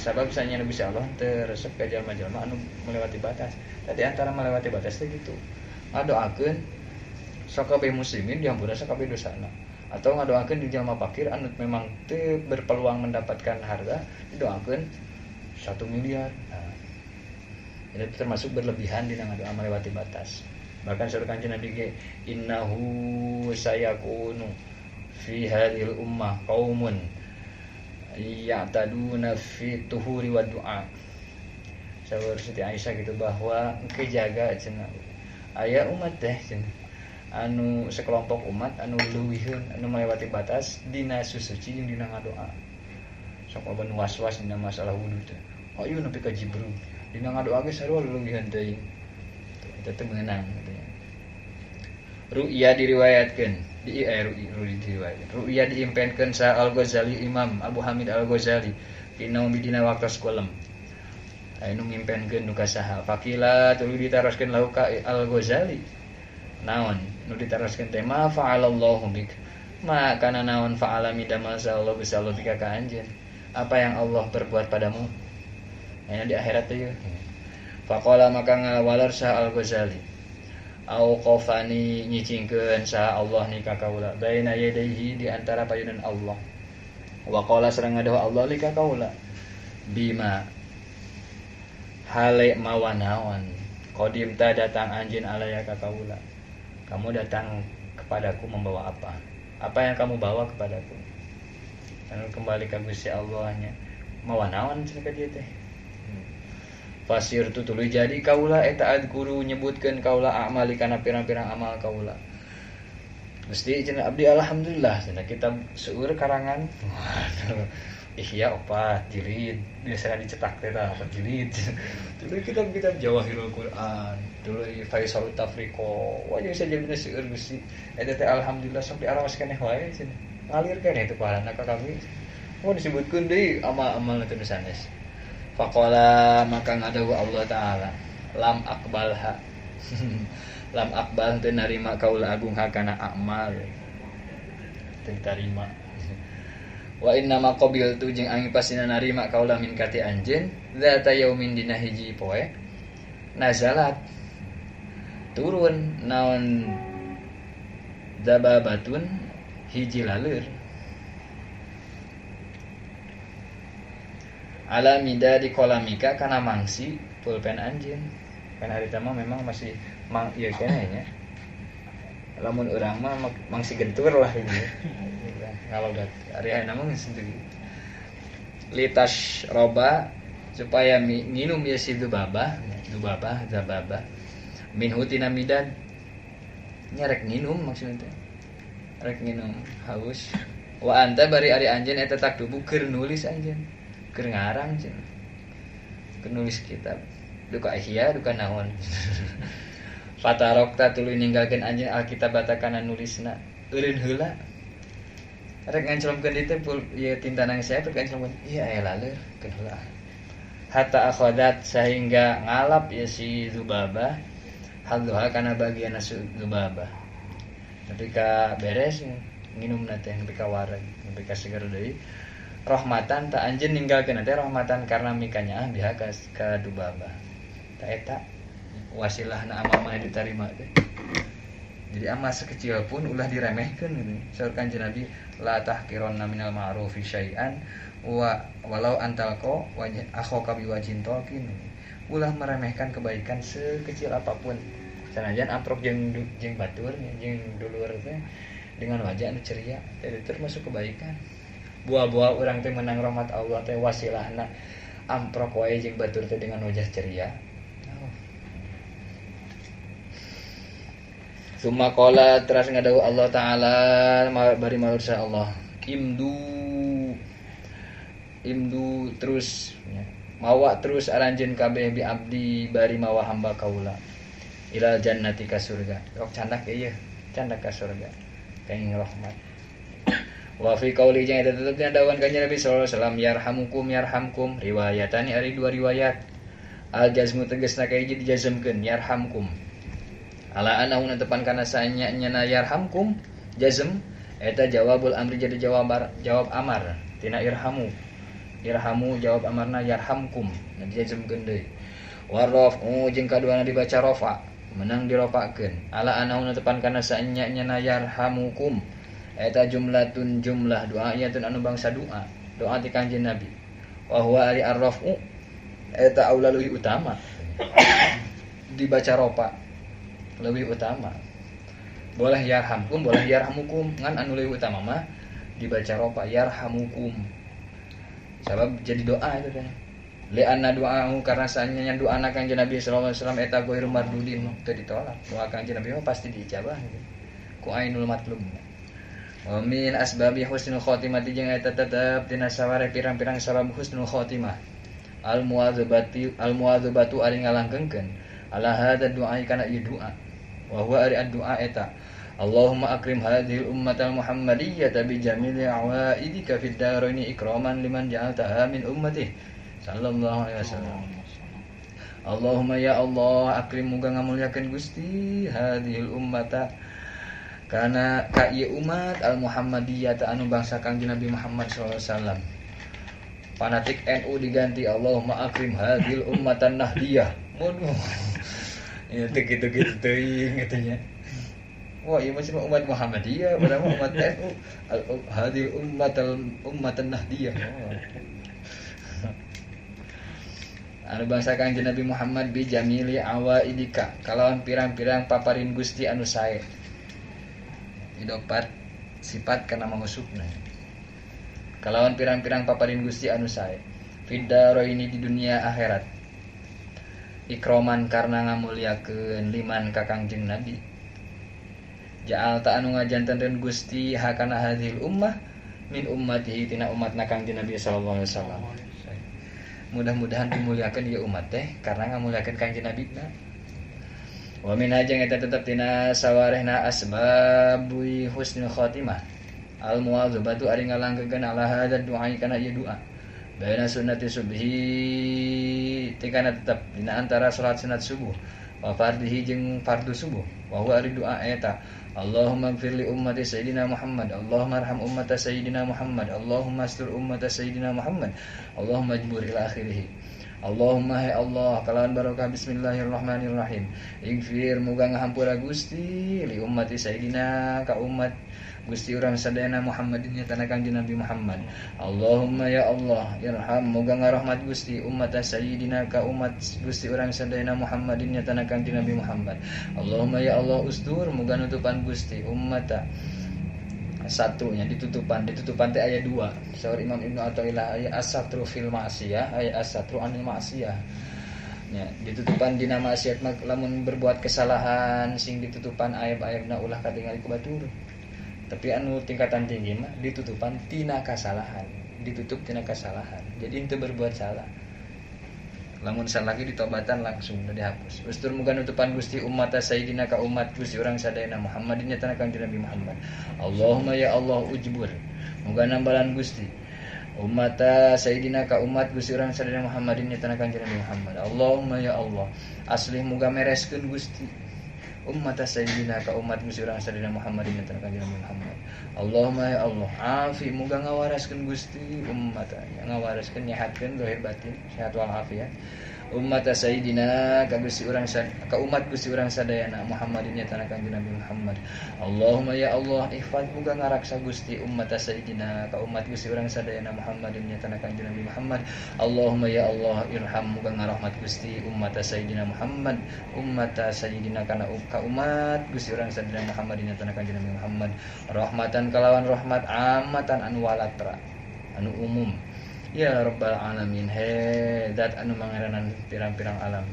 Sabab sanya Nabi sallallahu teu resep ka jalma-jalma anu melewati batas. Tadi antara melewati batas teh gitu. Ngadoakeun sakabeh muslimin dihampura sakabeh dosana. Atau ngadoakeun di jalma fakir anu memang teu berpeluang mendapatkan harta, didoakeun 1 miliar. Nah, ini termasuk berlebihan dina ngadoa melewati batas. Bahkan surah Kanjeng Nabi ge innahu sayakunu fi hadhil ummah qaumun ya'taduna fi tuhuri wa du'a. Saur Siti Aisyah gitu bahwa engke jaga cenah aya umat teh cenah anu sekelompok umat anu leuwihun anu melewati batas dina susuci jeung dina ngadoa. Sok oban was-was dina masalah wudu teh. Ayo nepi ka Jibril. Dina ngadoa ge sarua leuwihun teh. Eta teh meunang katanya. Ru'ya diriwayatkeun Ru'ya diimpenkeun sa Al-Ghazali Imam Abu Hamid Al-Ghazali dina dina waqtas kolam. Anu ngimpenkeun nu ka saha? Faqila tuluy ditaroskeun lahu ka Al-Ghazali. Naon? Nu ditaroskeun teh ma fa'alallahu bik. Ma kana naon fa'ala midama sallallahu bisallahu bika ka anjeun. Apa yang Allah perbuat padamu? Aya di akhirat teh. Faqala maka ngawalar sa Al-Ghazali. Au qafani nyicingkeun sa Allah ni ka kaula baina yadayhi di antara payunan Allah. Wa qala sareng ngadawuh Allah li ka kaula bima hale mawanawan qadim ta datang anjeun alaya ka kaula. Kamu datang kepadaku membawa apa? Apa yang kamu bawa kepadaku? Anu kembali ka Gusti Allahnya. Mawanawan cenah ka dieu teh. Fasir tu tuluy jadi kaula eta adguru nyebutkeun kaula amali kana pirang-pirang amal kaula. Gusti cenah abdi alhamdulillah cenah kitab seueur karangan. Ihya 4 jilid biasa dicetak teh tah 4 jilid. Tuluy kitab-kitab Jawahirul Quran, tuluy Faisalut Tafriqo. Wajah sajabna seueur Gusti. Eta teh alhamdulillah sampai arawas keneh wae cenah. Ngalir keneh teh pahalana ka kami. Oh disebutkeun deui amal-amal teh sanes. Faqala maka ngadawu Allah Ta'ala lam akbalha lam akbal teu narima kaula agung hakana amal teu tarima wa inna ma qabiltu jeung angin pasina narima kaula min kati anjeun zata yaumin dina hiji poe nazalat turun naon Dababatun hiji laleur. Ala mida di kolamika kana mangsi pulpen anjeun. Kan hari tama memang masih ieu kayaknya. Lamun urang mah mangsi gentur lah gitu. Ngalogat ari ayeuna mah geus teu. Litas roba supaya minum ya si dubabah zababa minhu tina midad nyarek nginum maksudnya teh rek nginum haus wa anta bari ari anjeun eta taktubu keur nulis anjeun keur ngarang cenah keur nulis kitab duka ihya duka naon fatarokta tuluy ninggalkeun anjeun alkitab batakana nulisna eureun heula rek nganclomkeun dieu teh ieu tinta nang saya rek nganclomkeun ieu aya laleur keun heula hatta akhadat sehingga ngalap ya si Zubabah hadha kana bagian Zubabah ketika beres nginum teh nepi ka wareg nepi ka seger deui rahmatan ta anjeun ninggalkeun teh rahmatan karena mikanya biha ka Dubabah ta eta wasilahna amal mah ditarima teh jadi amal sekecil pun ulah diremehkeun gitu saur Kanjeng Nabi la tahqironna minal ma'rufi syai'an walau antalko wajah akhoka biwajin tolkin ulah meremehkan kebaikan sekecil apapun sanajan amprok jeung batur jeung dulur teh dengan wajah anu ceria itu termasuk kebaikan buah-buah urang teh menang rahmat Allah teh wasilahna amprok wae jeung batur teh dengan wajah ceria Summa qala teras ngadau Allah taala bari maursa Allah imdu terus ya. Mawa terus aranjeun kabeh bi abdi bari mawa hamba kaula ilal jannati ka surga rok candak ieu candak ka surga kaing rahmat wa fi qauli jeung eta tetepna dawan kanjeng Nabi sallallahu alaihi wasallam yarhamkum riwayatani ari dua riwayat al jazmu tegasna ka hiji dijazmkeun yarhamkum ala anahu netepan kana saanya yarhamkum jazm eta jawabul amri jadi jawab amar tina irhamu jawab amarna yarhamkum dijazmkeun deui warrafu jeung kaduana dibaca rafa menang dirofakeun ala anahu netepan kana saanya yarhamukum eta jumlah doa ayatun anu bangsa doa ti Kanjeng Nabi wa huwa ari arrafu eta aula leuwih utama dibaca rafa lebih utama boleh yarhamkum boleh yarhamukum ngan anu leuwih utama mah dibaca rafa yarhamukum sabab jadi doa itu kan li'anna du'ahu karena sanya doana Kanjeng Nabi sallallahu alaihi wasallam eta ghairu mardudin teu ditolak doa Kanjeng Nabi mah pasti diijabah gitu. Ku ainul matlub wa min asbabi husnul khotimah jeung eta tetep tina saware pirang-pirang sabab husnul khotimah al muwadzabatu ari ngalanggengkeun ala hada du'a kana ieu doa wa huwa ari ad-du'a eta Allahumma akrim hadhil ummatal muhammadiyyata bi jamili awaidika fid daraini ikraman liman ja'altaha min ummatih sallallahu alaihi wasallam. Allahumma ya Allah akrim muga ngamulyakeun Gusti hadhil ummata kana ka ieu umat al muhammadiyyata anu bangsa Kanjeng Nabi Muhammad sallallahu alaihi wasallam. Fanatik NU diganti Allahumma akrim hadhil ummatan nahdiyah. Waduh. Ya gitu-gitu teuing katanya. Wah, ieu mah umat Muhammadiyah, urang mah umat NU. Hadil ummatan nahdiyah. Anu bangsa Kanjeng Nabi Muhammad bi jamili awaidika, kalawan pirang-pirang paparin Gusti anu sae. Idopat sifat kana mangusupna. Kalawan pirang-pirang paparin Gusti anu sae. Fidaro ini di dunia akhirat. Ikroman karena ngamulyakeun liman ka Kanjeng Nabi. Ja'al ta anu ngajantenkeun Gusti hakana hadhil ummah min ummatihi tina umatna Kanjeng Nabi sallallahu alaihi wasallam. Mudah-mudahan dimuliakeun ieu umat teh karena ngamulyakeun Kanjeng Nabi na. Wa min ajeng eta tetep tina sawarehna asbabui husnul khotimah. Al muwadzabatu ari ngalanggeukeun ala hadzal du'a kana ieu doa. Baina sunnati subhi tikana tetep dina antara salat sunat subuh wa fardhihi jeung fardu subuh. Wa huwa ari doa eta Allahumma ighfir li ummati sayyidina Muhammad Allahumma arham ummata sayyidina Muhammad Allahumma astur ummata sayyidina Muhammad Allahumma ajbur ila akhirih Allahumma hai Allah kalawan barokah bismillahirrahmanirrahim ighfir muga ngahampura Gusti li ummati sayidina ka umat Gusti urang sadayana Muhammadin nyatana Kangjeng Nabi Muhammad. Allahumma ya Allah irham muga ngarahmat Gusti umat sayidina ka umat Gusti urang sadayana Muhammadin nyatana Kangjeng Nabi Muhammad. Allahumma ya Allah ustur muga nutupan Gusti umat satunya ditutupan teh ayat 2 saur Imam Ibnu Athaillah ayat as-satru fil ma'siyah ayat as-satru anil ma'siyah ya ditutupan dina maksiat lamun berbuat kesalahan sing ditutupan aib-aibna ulah katingali ku batur tapi anu tingkatan tinggi mah ditutupan tina kasalahan ditutup tina kasalahan jadi henteu berbuat salah lamun salah lagi ditobatan langsung udah dihapus. Ustur muga nutupan Gusti umat sayidina ka umat Gusti urang sadayana Muhammadin nyatana Kangjeng Nabi Muhammad. Allahumma ya Allah ujbur. Muga nambalan Gusti umat sayidina ka umat Gusti urang sadayana Muhammadin nyatana Kangjeng Nabi Muhammad. Allahumma ya Allah aslih muga mereskeun Gusti umat sayidina ka umat Gusti urang sadayana Muhammadin nyatana Kangjeng Nabi Muhammad. Allahumma ya Allah afi muga ngawaraskeun Gusti umat ngawaraskeun nyehatkeun zahir batin sehat wal afiat umat sayidina ka Gusti urang ka umat Gusti urang sadayana Muhammadin nyatana Kangjeng Nabi Muhammad. Allahumma ya Allah ihfaz muga ngaraksa Gusti umat sayidina ka umat Gusti urang sadayana Muhammadin nyatana Kangjeng Nabi Muhammad. Allahumma ya Allah irham muga ngarahmat Gusti umat sayidina Muhammad umat sayidina kana ka umat Gusti urang sadayana Muhammadin nyatana Kangjeng Nabi Muhammad. Rahmatan kalawan rahmat amatan anu walatra anu umum ya rabbal alamin he zat anu mangaranan pirang-pirang alam.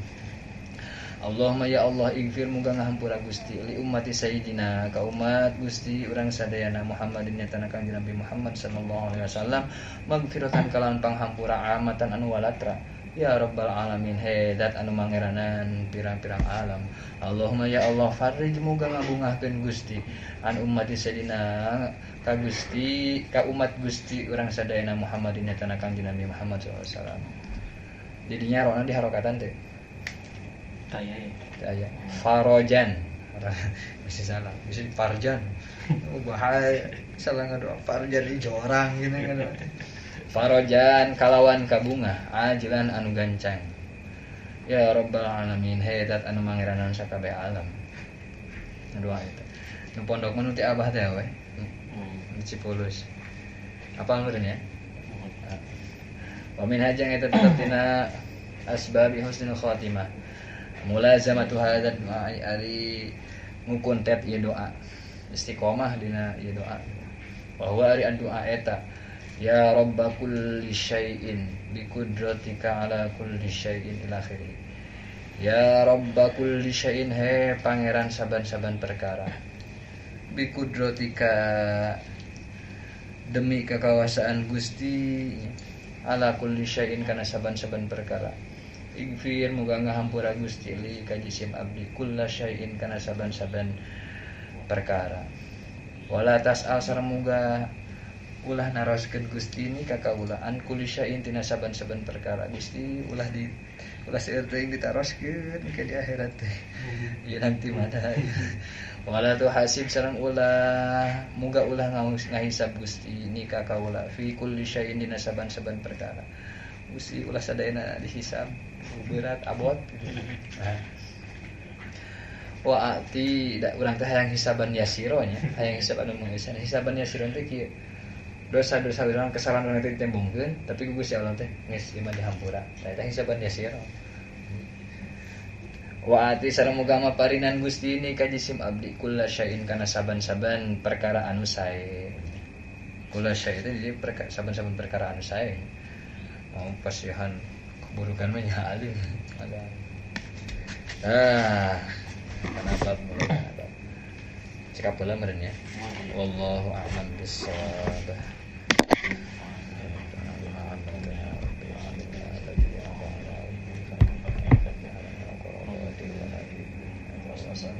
Allahumma ya Allah ighfir muga ngahampura Gusti li ummati sayidina ka umat Gusti urang sadayana Muhammadin nyatana Kangjeng Nabi Muhammad sallallahu alaihi wasallam magfiratan kalawan panghampura amatan anu walatra ya rabbal alamin he zat anu mangaranan pirang-pirang alam. Allahumma ya Allah farij muga ngabungahkeun Gusti an ummati sayidina ka Gusti ka umat Gusti urang sadayana Muhammadin nyatana Kangjeng Nabi Muhammad sallallahu alaihi wasallam. Jadinya rona di harokatan teh taya farojan bisa salah bisa farjan bahaya salah ngadoa farjan ijo orang gitu kan farojan kalawan kabunga ajilan anu gancang ya rabbal alamin hayat anu mangeranan sakabeh alam doa itu nu pondok mah nu ti abah teh we di Cipulus apa meureun ya wa min hajang eta tetep dina asbabi husnul khatimah mulazamatu hadzal doa ari ngukuntet ieu doa istiqomah dina ieu doa wa huwa ari doa eta ya rabba kulli syai'in bi qudratika ala kulli syai'in ila akhirih ya rabba kulli syai'in he pangeran saban-saban perkara bi qudratika demi kekuasaan Gusti ala kulli syai'in kana saban-saban perkara ighfir muga ngahampura Gusti li ka jisim abdi kulla syai'in kana saban-saban perkara wala tas'al sareng muga ulah naroskeun Gusti ni ka kaula an kulli syai'in tina saban-saban perkara Gusti ulah seueur teuing ditaroskeun ke di akhirat teh ieu nanti mana wala tu hasib sareng ulah muga ulah ngahisab Gusti ni ka kaula fi kulli syai'in dina saban-saban perkara Gusti ulah sadayana dihisab berat abot nah. Wa ati da urang teh hayang hisaban yasiro nya hayang hisab anu meuesan hisaban yasiro teh kieu dosa-dosa urang kesalahan urang teh ditembungkeun tapi ku Gusti Allah teh geus imah dihampura eta hisaban yasiro wa ati sareng muga maparinan Gusti ini ka jisim abdi kulla syai'in kana saban-saban perkara anu sae kulla syai' teh jadi saban-saban perkara anu sae mau pasihan keburukan mah nya alim ada kana bab cekap heula meureun ya wallahu a'lam bissawab Terima kasih.